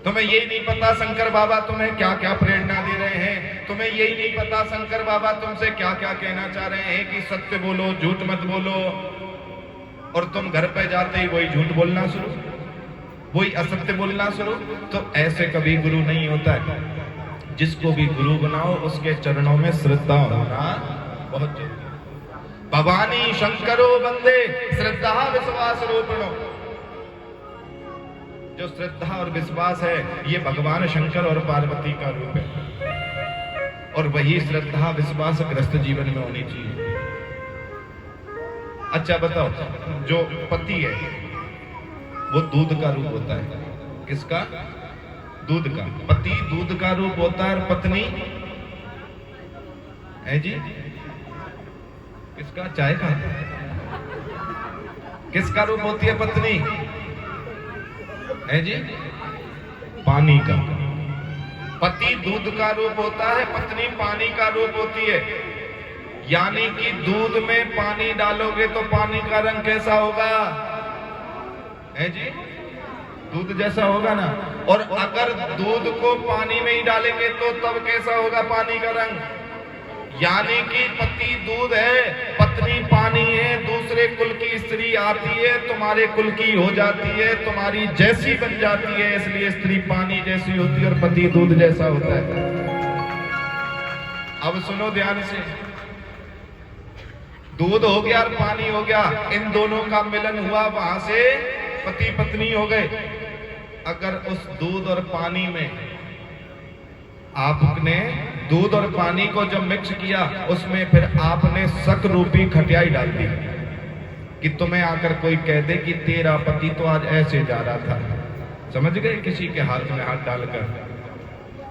तुम्हें यही नहीं पता शंकर बाबा तुम्हें क्या क्या प्रेरणा दे रहे हैं, तुम्हें यही नहीं पता शंकर बाबा तुमसे क्या क्या कहना चाह रहे हैं कि सत्य बोलो, झूठ मत बोलो। और तुम घर पे जाते ही वही झूठ बोलना शुरू, वही असत्य बोलना शुरू। तो ऐसे कभी गुरु नहीं होता है। जिसको भी गुरु बनाओ उसके चरणों में श्रद्धा होना बहुत जरूरी। भवानी शंकरो बंदे श्रद्धा विश्वास रूपिणो। जो श्रद्धा और विश्वास है ये भगवान शंकर और पार्वती का रूप है, और वही श्रद्धा विश्वास ग्रस्त जीवन में होनी चाहिए। अच्छा बताओ, जो पति है वो दूध का रूप होता है, किसका? दूध का। पति दूध का रूप होता है, और पत्नी है जी किसका? चाय का। किसका रूप होती है पत्नी? है जी पानी का। पति दूध का रूप होता है, पत्नी पानी का रूप होती है। यानी कि दूध में पानी डालोगे तो पानी का रंग कैसा होगा? है जी दूध जैसा होगा ना। और अगर दूध को पानी में ही डालेंगे तो तब कैसा होगा पानी का रंग? यानी कि पति दूध है, पत्नी पानी है, दूसरे कुल की स्त्री आती है, तुम्हारे कुल की हो जाती है, तुम्हारी जैसी बन जाती है। इसलिए स्त्री पानी जैसी होती है और पति दूध जैसा होता है। अब सुनो ध्यान से, दूध हो गया और पानी हो गया, इन दोनों का मिलन हुआ, वहां से पति पत्नी हो गए। अगर उस दूध और पानी में आपने दूध और पानी को जब मिक्स किया, उसमें फिर आपने शक रूपी खटियाई डाल दी कि तुम्हें आकर कोई कह दे कि तेरा पति तो आज ऐसे जा रहा था, समझ गए? किसी के हाथ में हाथ डालकर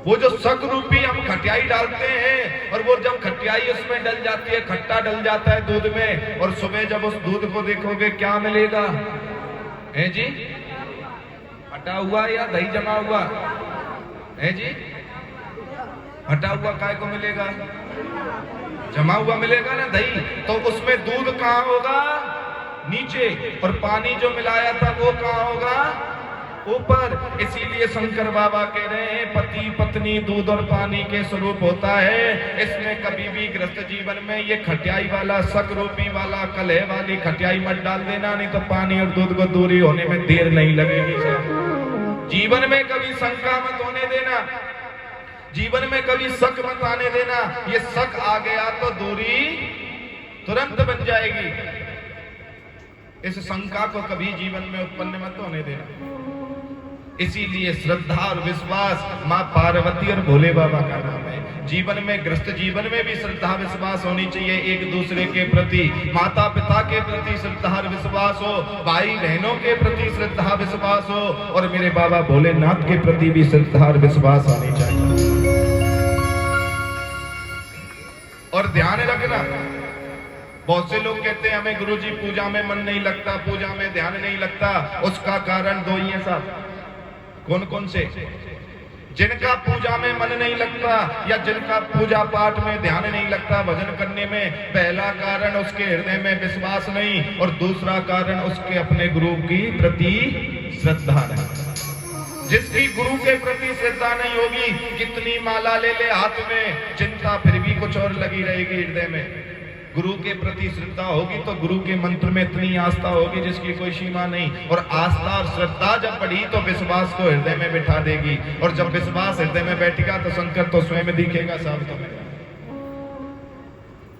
वो जो शक रूपी हम खटियाई डालते हैं, और वो जब खटियाई उसमें डल जाती है, खट्टा डल जाता है दूध में, और सुबह जब उस दूध को देखोगे क्या मिलेगा? है जी हटा हुआ या दही जमा हुआ? है जी हटा हुआ काय को मिलेगा? जमा हुआ मिलेगा ना दही। तो उसमें दूध कहाँ होगा? नीचे, और पानी जो मिलाया था वो कहाँ होगा? ऊपर। इसीलिए शंकर बाबा कह रहे हैं पति पत्नी दूध और पानी के स्वरूप होता है। इसमें कभी भी ग्रस्त जीवन में ये खटियाई वाला शक रूपी वाला कलह वाली खटियाई मत डाल देना, नहीं तो पानी और दूध को दूरी होने में देर नहीं लगेगी। जीवन में कभी शंका मत होने देना, जीवन में कभी शक मत आने देना। ये शक आ गया तो दूरी तुरंत बन जाएगी। इस शंका को कभी जीवन में उत्पन्न मत होने देना। इसीलिए श्रद्धा और विश्वास माँ पार्वती और भोले बाबा का नाम है। जीवन में ग्रस्त जीवन में भी श्रद्धा विश्वास होनी चाहिए, एक दूसरे के प्रति, माता पिता के प्रति श्रद्धा और विश्वास हो, भाई बहनों के प्रति श्रद्धा विश्वास हो, और मेरे बाबा भोलेनाथ के प्रति भी श्रद्धा और विश्वास होनी चाहिए। और ध्यान रखना, बहुत से लोग कहते हैं हमें गुरुजी पूजा में मन नहीं लगता, पूजा में ध्यान नहीं लगता। उसका कारण दो ही है साहब। कौन कौन से? जिनका पूजा में मन नहीं लगता या जिनका पूजा पाठ में ध्यान नहीं लगता, भजन करने में, पहला कारण उसके हृदय में विश्वास नहीं, और दूसरा कारण उसके अपने गुरु की प्रति श्रद्धा नहीं। जिसकी गुरु के प्रति श्रद्धा नहीं होगी, कितनी माला ले ले हाथ में, चिंता फिर भी कुछ और लगी रहेगी हृदय में। गुरु के प्रति श्रद्धा होगी तो गुरु के मंत्र में इतनी आस्था होगी जिसकी कोई सीमा नहीं। और आस्था और श्रद्धा जब बढ़ी तो विश्वास को हृदय में बिठा देगी, और जब विश्वास हृदय में बैठेगा तो शंकर तो स्वयं दिखेगा साहब तुम्हें।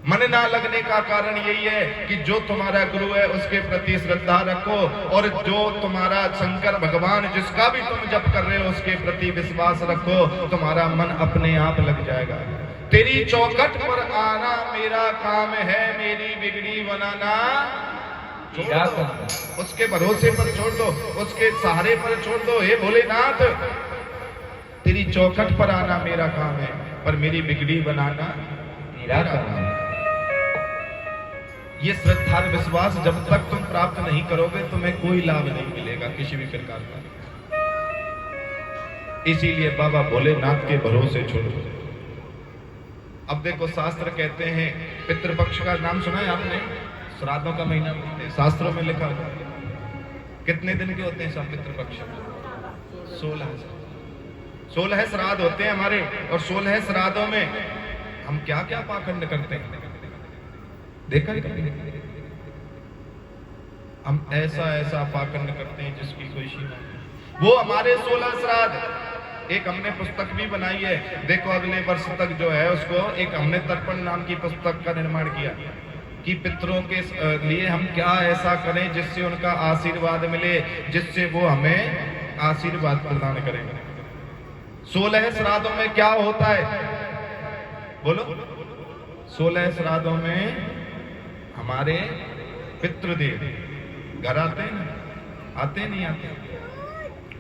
मन ना लगने का कारण यही है कि जो तुम्हारा गुरु है उसके प्रति श्रद्धा रखो, और जो तुम्हारा शंकर भगवान जिसका भी तुम जप कर रहे हो उसके प्रति विश्वास रखो, तुम्हारा मन अपने आप लग जाएगा। तेरी चौखट पर आना मेरा काम है, मेरी बिगड़ी बनाना छोड़ दो, उसके भरोसे पर छोड़ दो, उसके सहारे पर छोड़ दो। हे भोलेनाथ, तेरी चौखट पर आना मेरा काम है, पर मेरी बिगड़ी बनाना मेरा काम है। ये श्रद्धा और विश्वास जब तक तुम प्राप्त नहीं करोगे तुम्हें कोई लाभ नहीं मिलेगा किसी भी प्रकार का। इसीलिए बाबा भोलेनाथ के भरोसे छोड़ो। अब देखो शास्त्र कहते हैं, पितृपक्ष का नाम सुना है आपने? श्राद्धों का महीना बोलते हैं, शास्त्रों में लिखा हुआ। कितने दिन के होते हैं सब पितृपक्ष? 16 श्राद्ध होते हैं हमारे, और 16 श्राद्धों में हम क्या क्या पाखंड करते हैं देखा ही कभी? हम ऐसा पाखंड करते हैं जिसकी कोई सीमा नहीं। वो हमारे 16 श्राद्ध, एक हमने पुस्तक भी बनाई है, देखो अगले वर्ष तक जो है उसको एक हमने तर्पण नाम की पुस्तक का निर्माण किया कि पितरों के लिए हम क्या ऐसा करें जिससे उनका आशीर्वाद मिले, जिससे वो हमें आशीर्वाद प्रदान करेंगे। 16 श्राद्धों में क्या होता है बोलो? 16 श्राद्धों में हमारे पितृदेव घर आते हैं, आते नहीं आते?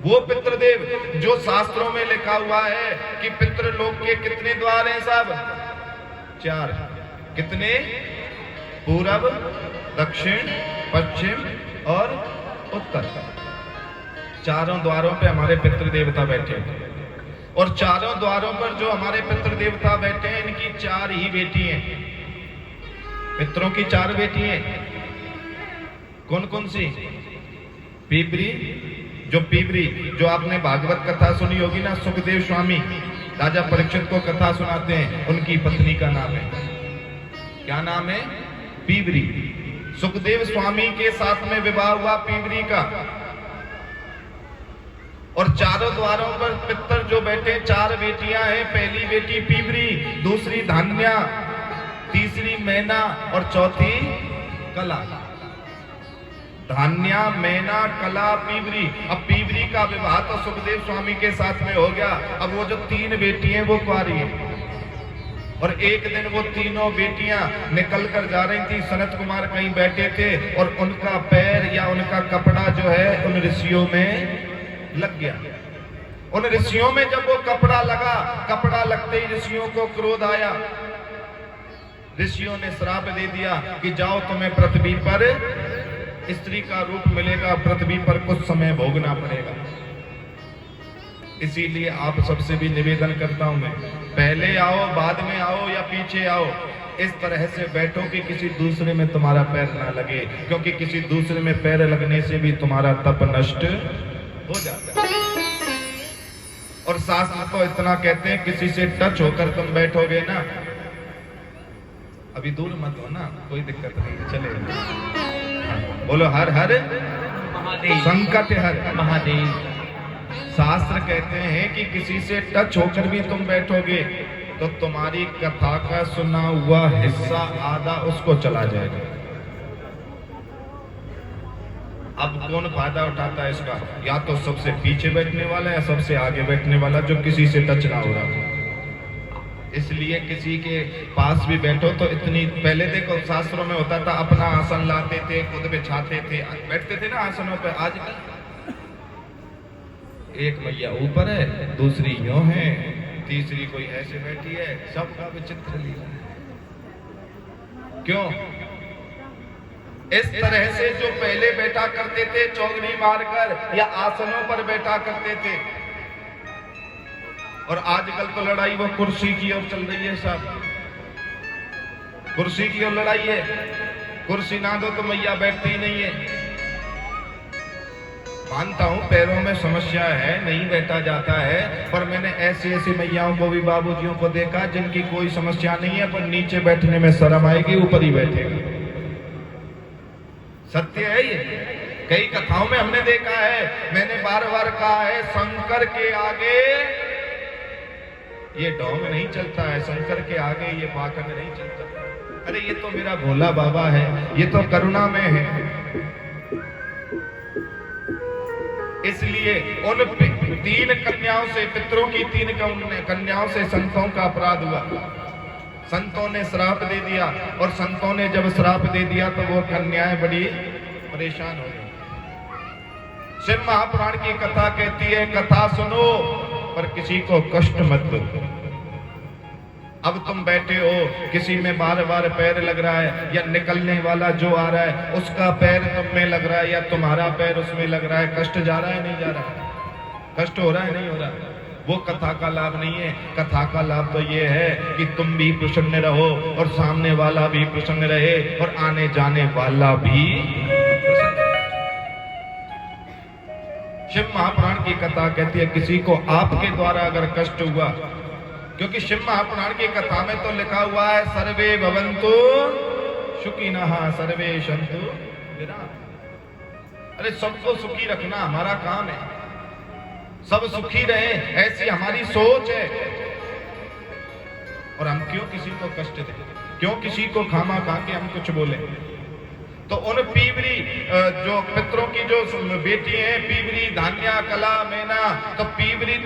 वो पितृदेव जो शास्त्रों में लिखा हुआ है कि पितृलोक के कितने द्वार हैं साहब? 4। कितने? पूरब, दक्षिण, पश्चिम और उत्तर। चारों द्वारों पे हमारे पितृदेवता बैठे हैं, और चारों द्वारों पर जो हमारे पितृदेवता बैठे हैं इनकी 4 ही बेटी हैं। पितरों की 4 बेटी हैं। कौन कौन सी? पीपरी, जो आपने भागवत कथा सुनी होगी ना, सुखदेव स्वामी राजा परीक्षित को कथा सुनाते हैं, उनकी पत्नी का नाम है, क्या नाम है? पीपरी। सुखदेव स्वामी के साथ में विवाह हुआ पीपरी का, और चारों द्वारों पर पितर जो बैठे 4 बेटियां हैं। पहली बेटी पीपरी, दूसरी धान्या, तीसरी मैना और चौथी कला। धान्या, मैना, कला, पीवरी। अब पीवरी का विवाह तो सुखदेव स्वामी के साथ में हो गया। अब वो जो 3 बेटी हैं वो कुंवारी हैं, और एक दिन वो तीनों बेटियां निकल कर जा रही थी। सनत कुमार कहीं बैठे थे और उनका पैर या उनका कपड़ा जो है उन ऋषियों में लग गया। उन ऋषियों में जब वो कपड़ा लगा, कपड़ा लगते ही ऋषियों को क्रोध आया। ऋषियों ने श्राप दे दिया कि जाओ तुम्हें पृथ्वी पर स्त्री का रूप मिलेगा, पृथ्वी पर कुछ समय भोगना पड़ेगा। इसीलिए आप सबसे भी निवेदन करता हूं मैं, पहले आओ बाद में आओ या पीछे आओ, इस तरह से बैठो कि किसी दूसरे में तुम्हारा पैर ना लगे, क्योंकि किसी दूसरे में पैर लगने से भी तुम्हारा तप नष्ट हो जाता है। और शास्त्र तो इतना कहते हैं किसी से टच होकर तुम बैठोगे ना, अभी दूर मत हो ना, कोई दिक्कत नहीं, चलेगा। बोलो हर हर महादेव, संकट हर महादेव। शास्त्र कहते हैं कि किसी से टच होकर भी तुम बैठोगे तो तुम्हारी कथा का सुना हुआ हिस्सा आधा उसको चला जाएगा। अब कौन फायदा उठाता है इसका? या तो सबसे पीछे बैठने वाला या सबसे आगे बैठने वाला जो किसी से टच ना हो रहा। इसलिए किसी के पास भी बैठो तो इतनी, पहले देखो शास्त्रों में होता था अपना आसन लाते थे, खुद बिछाते थे, बैठते थे ना आसनों पर। आजकल एक मैया ऊपर है, दूसरी यूं है, तीसरी कोई ऐसे बैठी है, सबका विचित्र लीला है। क्यों? इस तरह से जो पहले बैठा करते थे चौगनी मारकर या आसनों पर बैठा करते थे, और आजकल तो लड़ाई वो कुर्सी की ओर चल रही है साहब, कुर्सी की ओर लड़ाई है। कुर्सी ना दो तो मैया बैठती ही नहीं है। मानता हूं पैरों में समस्या है, नहीं बैठा जाता है, पर मैंने ऐसी ऐसी मैयाओं को भी, बाबूजियों को देखा जिनकी कोई समस्या नहीं है, पर नीचे बैठने में शर्म आएगी, ऊपर ही बैठेगा। सत्य है ये, कई कथाओं में हमने देखा है। मैंने बार बार कहा है, शंकर के आगे ये ढोंग नहीं चलता है, शंकर के आगे ये पाखंड नहीं चलता। अरे ये तो मेरा भोला बाबा है, ये तो करुणा में है। इसलिए उन 3 कन्याओं से, पितरों की 3 कन्याओं से संतों का अपराध हुआ। संतों ने श्राप दे दिया, और संतों ने जब श्राप दे दिया तो वो कन्याएं बड़ी परेशान हो गई। शिव महापुराण की कथा कहती है, कथा सुनो पर किसी को कष्ट मत दो। अब तुम बैठे हो, किसी में बार बार पैर लग रहा है, या निकलने वाला जो आ रहा है उसका पैर तुम में लग रहा है, या तुम्हारा पैर उसमें लग रहा है, कष्ट जा रहा है नहीं जा रहा है, कष्ट हो रहा है नहीं हो रहा, वो कथा का लाभ नहीं है। कथा का लाभ तो ये है कि तुम भी प्रसन्न रहो, और सामने वाला भी प्रसन्न रहे, और आने जाने वाला भी प्रसन्न रहे। शिव महापुराण की कथा कहती है, किसी को आपके द्वारा अगर कष्ट हुआ, क्योंकि शिव महापुराण की कथा में तो लिखा हुआ है, सर्वे भवन्तु सुखिनः सर्वे सन्तु निरामयाः। अरे सबको सुखी रखना हमारा काम है, सब सुखी रहे, ऐसी हमारी सोच है। और हम क्यों किसी को कष्ट दें, क्यों किसी को खामा खा के हम कुछ बोले। तो उन पीवरी जो पितरों की जो बेटी हैं, पीवरी, धान्या, कला, मैना, तो पीवरी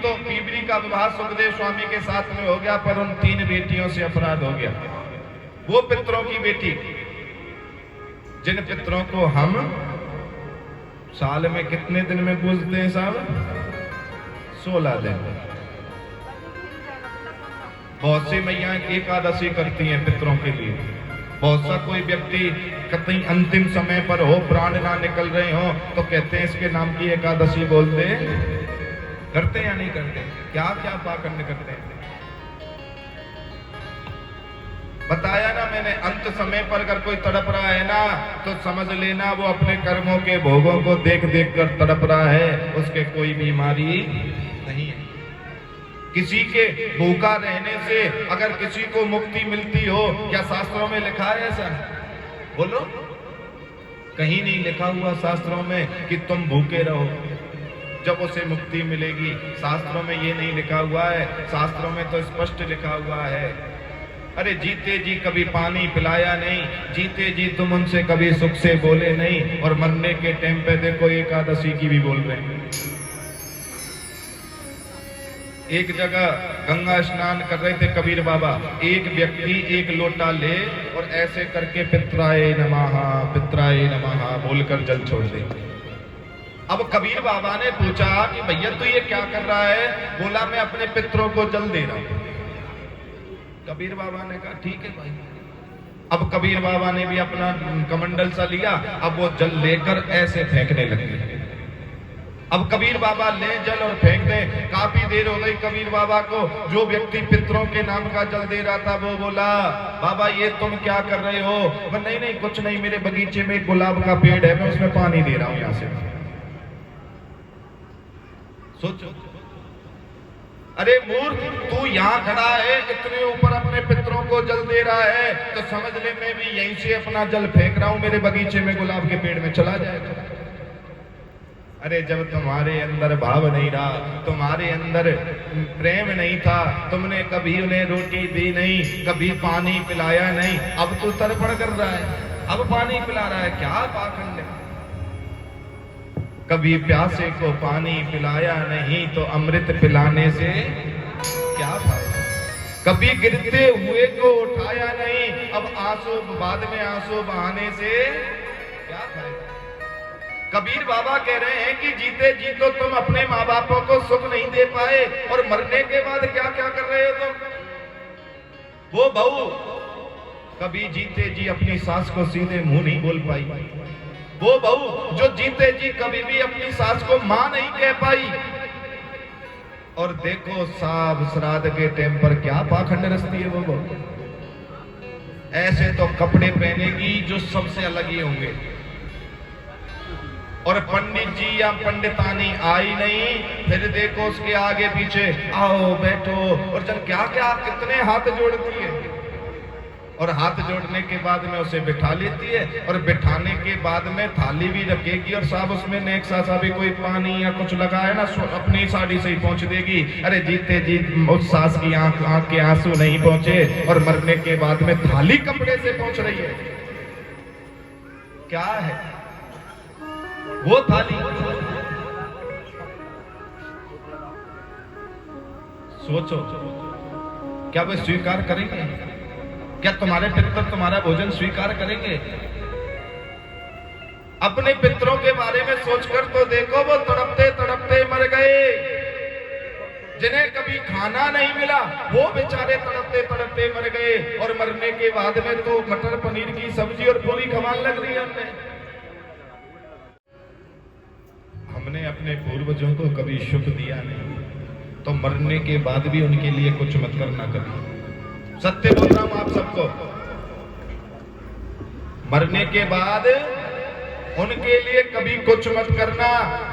का विवाह सुखदेव स्वामी के साथ में हो गया, पर उन 3 बेटियों से अपराध हो गया। वो पितरों की बेटी, जिन पितरों को हम साल में कितने दिन में पूजते हैं साहब? 16 दिन। बहुत सी मैया एकादशी करती हैं पितरों के लिए। बहुत सा कोई व्यक्ति कहीं अंतिम समय पर हो, प्राण ना निकल रहे हो, तो कहते हैं इसके नाम की एकादशी बोलते हैं। करते या नहीं करते? क्या क्या पाखंड करते हैं। बताया ना मैंने, अंत समय पर अगर कोई तड़प रहा है ना, तो समझ लेना वो अपने कर्मों के भोगों को देख देख कर तड़प रहा है, उसके कोई बीमारी नहीं है। किसी के भूखा रहने से अगर किसी को मुक्ति मिलती हो, क्या शास्त्रों में लिखा है ऐसा? बोलो, कहीं नहीं लिखा हुआ शास्त्रों में कि तुम भूखे रहो जब उसे मुक्ति मिलेगी। शास्त्रों में ये नहीं लिखा हुआ है, शास्त्रों में तो स्पष्ट लिखा हुआ है। अरे जीते जी कभी पानी पिलाया नहीं, जीते जी तुम उनसे कभी सुख से बोले नहीं, और मरने के टाइम पे देखो एकादशी की भी बोल रहे हैं। एक जगह गंगा स्नान कर रहे थे कबीर बाबा, एक व्यक्ति एक लोटा ले और ऐसे करके पित्राय नमः बोलकर जल छोड़ दे। अब कबीर बाबा ने पूछा कि भैया तू ये क्या कर रहा है? बोला मैं अपने पितरों को जल दे रहा हूं। कबीर बाबा ने कहा ठीक है भाई। अब कबीर बाबा ने भी अपना कमंडल सा लिया, अब वो जल लेकर ऐसे फेंकने लगे। अब कबीर बाबा ले जल और फेंक दे। काफी देर हो गई कबीर बाबा को। जो व्यक्ति पितरों के नाम का जल दे रहा था वो बोला, बाबा ये तुम क्या कर रहे हो? नहीं नहीं कुछ नहीं, मेरे बगीचे में एक गुलाब का पेड़ है, मैं उसमें पानी दे रहा हूं यहां से। सोचो, अरे मूर्ख, तू यहाँ खड़ा है, इतने ऊपर अपने पितरों को जल दे रहा है, तो समझ ले मैं भी यहीं से अपना जल फेंक रहा हूं, मेरे बगीचे में गुलाब के पेड़ में चला जाएगा। अरे जब तुम्हारे अंदर भाव नहीं रहा, तुम्हारे अंदर प्रेम नहीं था, तुमने कभी उन्हें रोटी दी नहीं, कभी पानी पिलाया नहीं, अब तू तर्पण कर रहा है, अब पानी पिला रहा है, क्या पाखंड है। कभी प्यासे को पानी पिलाया नहीं तो अमृत पिलाने से क्या फायदा। कभी गिरते हुए को उठाया नहीं, अब आंसू बाद में आंसू बहाने से क्या फायदा। कबीर बाबा कह रहे हैं कि जीते जी तो तुम अपने माँ बापों को सुख नहीं दे पाए, और मरने के बाद क्या क्या कर रहे हो तुम। वो बहू कभी जीते जी अपनी सास को सीधे मुंह नहीं बोल पाई, वो बहू जो जीते जी कभी भी अपनी सास को मां नहीं कह पाई, और देखो साब श्राद्ध के टाइम पर क्या पाखंड रचती है वो बहू। ऐसे तो कपड़े पहनेगी जो सबसे अलग ही होंगे, और पंडित जी या पंडितानी आई नहीं, फिर देखो उसके आगे पीछे आओ बैठो, और जन क्या क्या कितने हाथ जोड़ती है, और हाथ जोड़ने के बाद में उसे बिठा लेती है, और बिठाने के बाद में थाली भी रखेगी, और साहब उसमें नेक सा भी कोई पानी या कुछ लगा है ना, अपनी साड़ी से ही पहुंच देगी। अरे जीते जी उस सास की आंख के आंसू नहीं पहुंचे, और मरने के बाद में थाली कपड़े से पहुंच रही है। क्या है वो थाली? सोचो, क्या वे स्वीकार करेंगे? क्या तुम्हारे पितर तुम्हारा भोजन स्वीकार करेंगे? अपने पितरों के बारे में सोचकर तो देखो, वो तड़पते तड़पते मर गए। जिन्हें कभी खाना नहीं मिला वो बेचारे तड़पते तड़पते मर गए, और मरने के बाद में तो मटर पनीर की सब्जी और पूरी कमाल लग रही है। हमने अपने पूर्वजों को कभी सुख दिया नहीं, तो मरने के बाद भी उनके लिए कुछ मत करना कभी। सत्य बोल रहा हूं आप सबको, मरने के बाद उनके लिए कभी कुछ मत करना।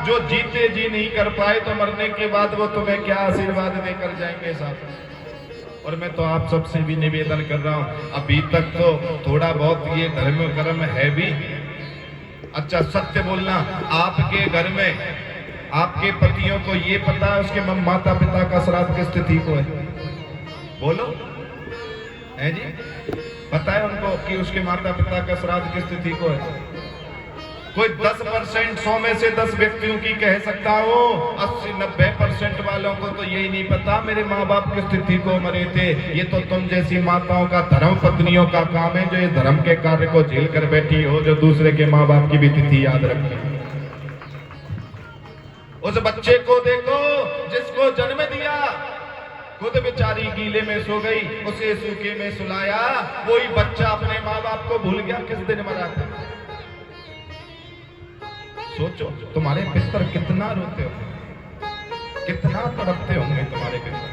जो जीते जी नहीं कर पाए तो मरने के बाद वो तुम्हें क्या आशीर्वाद देकर जाएंगे साहब। और मैं तो आप सबसे भी निवेदन कर रहा हूं, अभी तक तो थोड़ा बहुत ये धर्म कर्म है भी। अच्छा सत्य बोलना, आपके घर में आपके पतियों को ये पता है उसके माता पिता का श्राद्ध किस तिथि को है? बोलो है जी, पता है उनको कि उसके माता पिता का श्राद्ध किस तिथि को है? कोई 10%, 100 में से 10 व्यक्तियों की कह सकता हूँ, 80-90% वालों को तो यही नहीं पता मेरे माँ बाप किस तिथि को मरे थे। ये तो तुम जैसी माताओं का, धर्म पत्नियों का काम है, जो ये धर्म के कार्य को झेल कर बैठी हो, जो दूसरे के माँ बाप की भी तिथि याद रखती। उस बच्चे को देखो जिसको जन्म दिया, खुद बेचारी गीले में सो गई, उसे सूखे में सुलाया, वही बच्चा अपने माँ बाप को भूल गया किस दिन मरा था। सोचो तुम्हारे पितर कितना रोते होंगे, कितना तड़पते होंगे तुम्हारे पितर।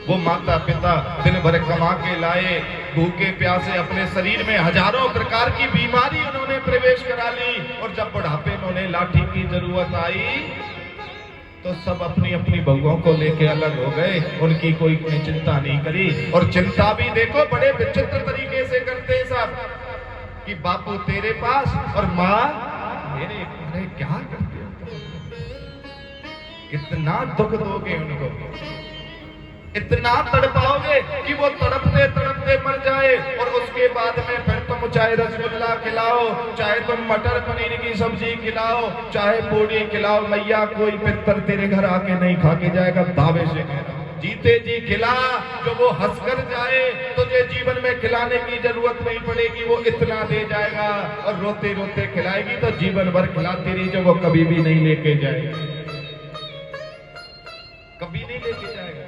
वो माता पिता दिन भर कमा के लाए, भूखे प्यासे अपने शरीर में हजारों प्रकार की बीमारी उन्होंने प्रवेश करा ली, और जब बुढ़ापे में उन्हें लाठी की जरूरत आई तो सब अपनी अपनी बहुओं को लेके अलग हो गए, उनकी कोई चिंता नहीं करी। और चिंता भी देखो बड़े विचित्र तरीके से करते हैं साहब, कि बापू तेरे पास और माँ मेरे। अरे क्या करते हो, इतना दुख दोगे उनको, इतना तड़पाओगे कि वो तड़पते तड़पते मर जाए, और उसके बाद में फिर तुम चाहे रसगुल्ला खिलाओ, चाहे तुम मटर पनीर की सब्जी खिलाओ, चाहे पूड़ी खिलाओ, मैया कोई पितर तेरे घर आके नहीं खा के जाएगा, दावे से कह रहा हूं। जीते जी खिला, जो वो हंसकर जाए तुझे जीवन में खिलाने की जरूरत नहीं पड़ेगी, वो इतना दे जाएगा, और रोते रोते खिलाएगी तो जीवन भर खिलाती रही, जो वो कभी भी नहीं लेके जाएगा, कभी नहीं लेके जाएगा।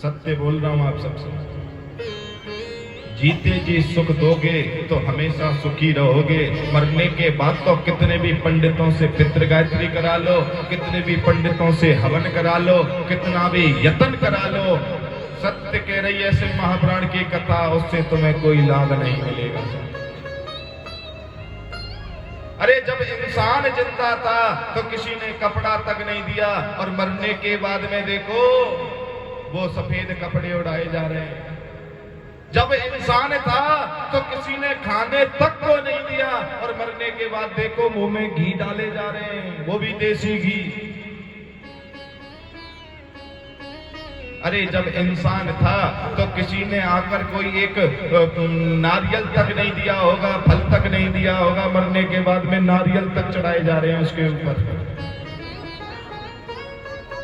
सत्य बोल रहा हूं आप सबसे, जीते जी सुख दोगे तो हमेशा सुखी रहोगे। मरने के बाद तो कितने भी पंडितों से पितृ गायत्री करा लो, कितने भी पंडितों से हवन करा लो, कितना भी यत्न करा लो, सत्य कह रही है शिव महापुराण की कथा, उससे तुम्हें कोई लाभ नहीं मिलेगा। अरे जब इंसान जिंदा था तो किसी ने कपड़ा तक नहीं दिया, और मरने के बाद में देखो वो सफेद कपड़े उड़ाए जा रहे हैं। जब इंसान था तो किसी ने खाने तक को नहीं दिया, और मरने के बाद देखो मुंह में घी डाले जा रहे हैं, वो भी देसी घी। अरे जब इंसान था तो किसी ने आकर कोई एक नारियल तक नहीं दिया होगा, फल तक नहीं दिया होगा, मरने के बाद में नारियल तक चढ़ाए जा रहे हैं उसके ऊपर।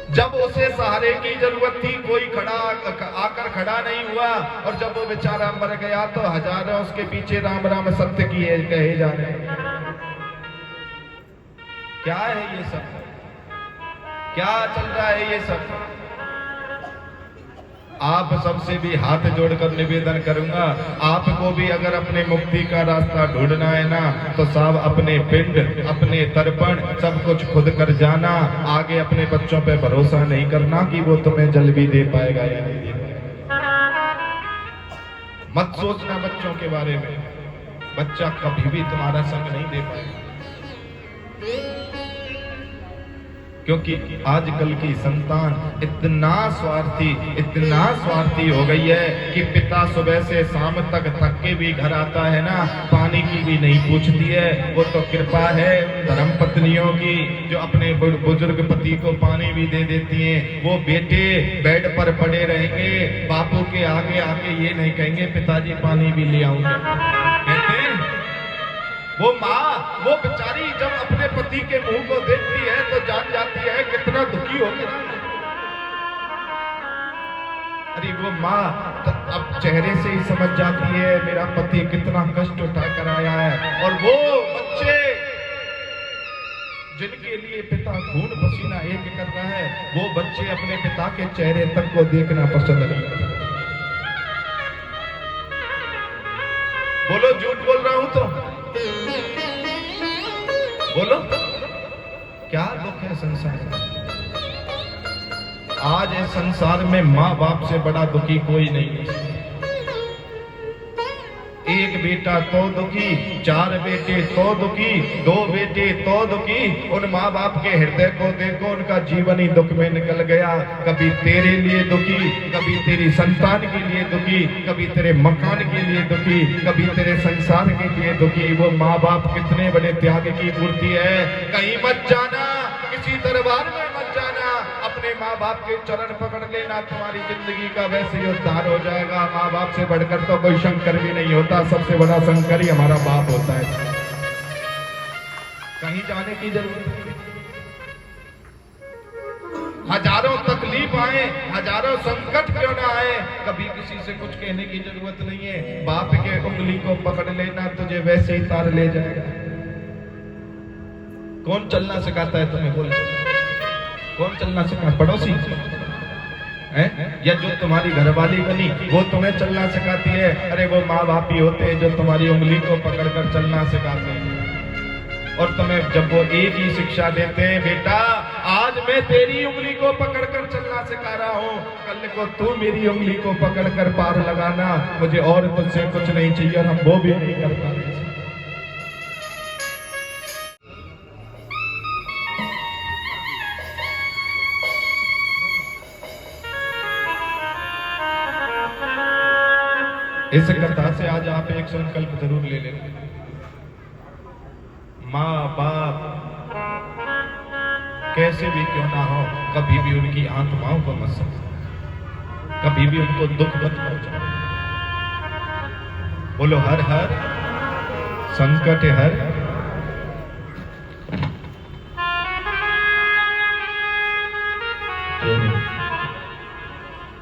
जब उसे सहारे की जरूरत थी कोई आकर खड़ा नहीं हुआ, और जब वो बेचारा मर गया तो हजारों उसके पीछे राम राम सत्य किए कहे जा रहे हैं। क्या है ये सब, क्या चल रहा है ये सब? आप सबसे भी हाथ जोड़कर निवेदन करूंगा, आपको भी अगर अपने मुक्ति का रास्ता ढूंढना है ना, तो साहब अपने पिंड, अपने तर्पण सब कुछ खुद कर जाना। आगे अपने बच्चों पे भरोसा नहीं करना कि वो तुम्हें जल भी दे पाएगा या नहीं दे पाएगा। मत सोचना बच्चों के बारे में, बच्चा कभी भी तुम्हारा संग नहीं दे पाएगा, क्योंकि आजकल की संतान इतना स्वार्थी हो गई है कि पिता सुबह से शाम तक थक के भी घर आता है ना, पानी की भी नहीं पूछती है। वो तो कृपा है धर्म पत्नियों की जो अपने बुजुर्ग पति को पानी भी दे देती हैं। वो बेटे बेड पर पड़े रहेंगे, बापू के आगे आके ये नहीं कहेंगे पिताजी पानी भी ले आऊंगा। कहते हैं वो माँ, वो बेचारी जब अपने पति के मुंह को देखती है तो जान जाती है कितना दुखी हो गया। अरे वो माँ तो अब चेहरे से ही समझ जाती है मेरा पति कितना कष्ट उठा कर आया है। और वो बच्चे जिनके लिए पिता खून पसीना एक कर रहा है, वो बच्चे अपने पिता के चेहरे तक को देखना पसंद नहीं करते। बोलो झूठ बोल रहा हूं तो बोलो, क्या दुख है संसार में। आज इस संसार में माँ बाप से बड़ा दुखी कोई नहीं है। एक बेटा तो दुखी, 4 बेटे तो दुखी, 2 बेटे तो दुखी। उन माँ बाप के हृदय को देखो, उनका जीवन ही दुख में निकल गया। कभी तेरे लिए दुखी, कभी तेरी संतान के लिए दुखी, कभी तेरे मकान के लिए दुखी, कभी तेरे संसार के लिए दुखी। वो माँ बाप कितने बड़े त्याग की मूर्ति है। कहीं मत जाना, किसी दरबार में मत जाना, अपने माँ बाप के चरण पकड़ लेना, तुम्हारी जिंदगी का वैसे ही उद्धार हो जाएगा। माँ बाप से बढ़कर तो कोई शंकर भी नहीं होता, सबसे बड़ा शंकर ही हमारा बाप होता है। कहीं जाने की जरूरत नहीं। हजारों तकलीफ आए, हजारों संकट क्यों ना आए, कभी किसी से कुछ कहने की जरूरत नहीं है। बाप के उंगली को पकड़ लेना, तुझे वैसे ही तार ले जाएगा। कौन चलना सिखाता है तुम्हें, बोलो कौन चलना सिखा? पड़ोसी है या जो तुम्हारी घरवाली बनी वो तुम्हें चलना सिखाती है? अरे वो माँ बाप ही होते हैं जो तुम्हारी उंगली को पकड़कर चलना सिखाते हैं। और तुम्हें जब वो एक ही शिक्षा देते हैं, बेटा आज मैं तेरी उंगली को पकड़कर चलना सिखा रहा हूँ, कल को तू मेरी उंगली को पकड़कर पार लगाना, मुझे और तुझसे कुछ नहीं चाहिए। और हम वो भी नहीं कर पाते। इस कथा से आज आप एक संकल्प जरूर ले लें। माँ बाप कैसे भी क्यों ना हो, कभी भी उनकी आत्माओं को मत समझो, कभी भी उनको दुख मत पहुंचाओ। बोलो हर हर संकट हर।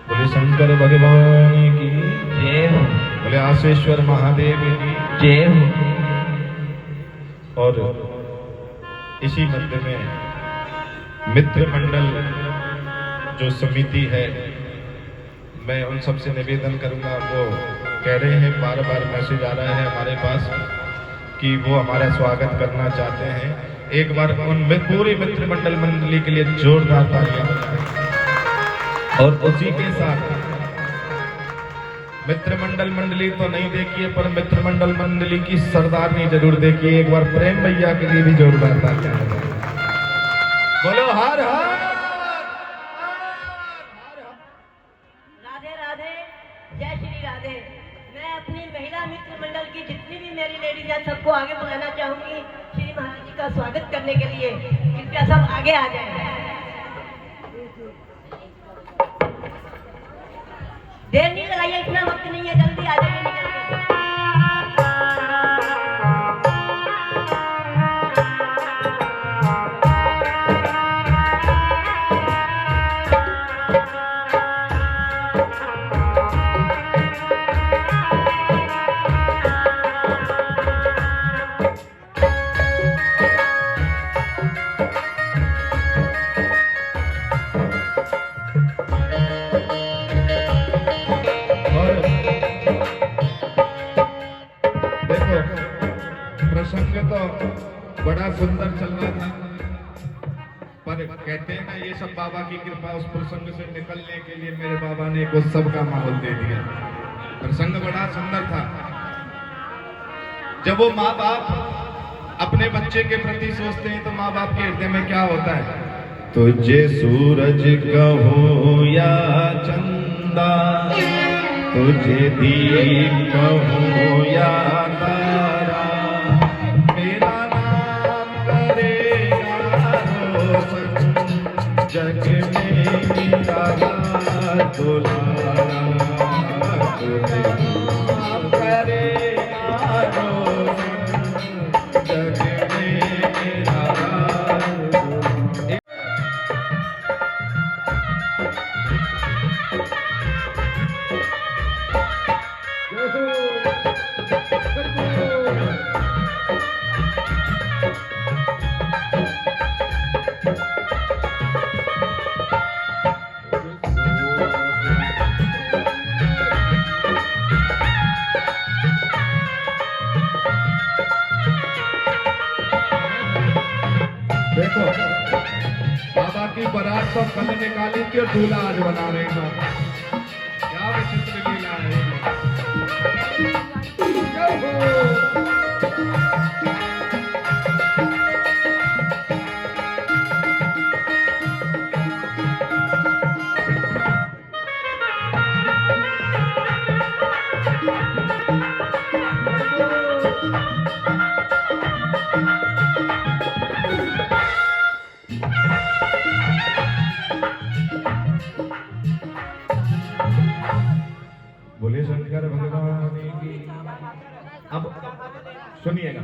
बोले शंकर भगवान की जय हो, बोले आशेश्वर महादेव की जय हो। और इसी मध्य में मित्र मंडल जो समिति है, मैं उन सबसे निवेदन करूंगा। वो कह रहे हैं, बार बार मैसेज आ रहा है हमारे पास कि वो हमारा स्वागत करना चाहते हैं। एक बार उन पूरी मित्र मंडल मंडली के लिए जोरदार तालियां। और उसी के साथ मित्र मंडल मंडली तो नहीं देखिए, पर मित्र मंडल मंडली की सरदारनी जरूर देखिए। एक बार प्रेम भैया के लिए भी जोरदार तालियां। बोलो हर हर। राधे राधे, जय श्री राधे। मैं अपनी महिला मित्र मंडल की जितनी भी मेरी लेडीज हैं सबको आगे बुलाना चाहूंगी श्री महाराज जी का स्वागत करने के लिए। कृपया सब आगे आ जाए। देर नहीं लगाइए, इतना वक्त नहीं है, जल्दी आ जाइए निकल के। प्रसंग तो बड़ा सुंदर चल रहा था, पर कहते हैं ना, ये सब बाबा की कृपा। उस प्रसंग से निकलने के लिए मेरे बाबा ने एक उत्सव का माहौल दे दिया। प्रसंग बड़ा सुंदर था। जब वो माँ बाप अपने बच्चे के प्रति सोचते हैं तो माँ बाप के हृदय में क्या होता है? तुझे सूरज कहूँ या चंदा, तुझे दीप कहूँ या तारा, मेरा नाम करेगा रोशन, जग में मेरा दुलारा, तुझे नाम करेगा रोशन, जग में मेरा देखो बाबा की बारात तो कल निकाली थी और दूल्हा आज बना रहे हैं। क्या विचित्र लीला है। बोले शंकर भगवान की। अब सुनिएगा।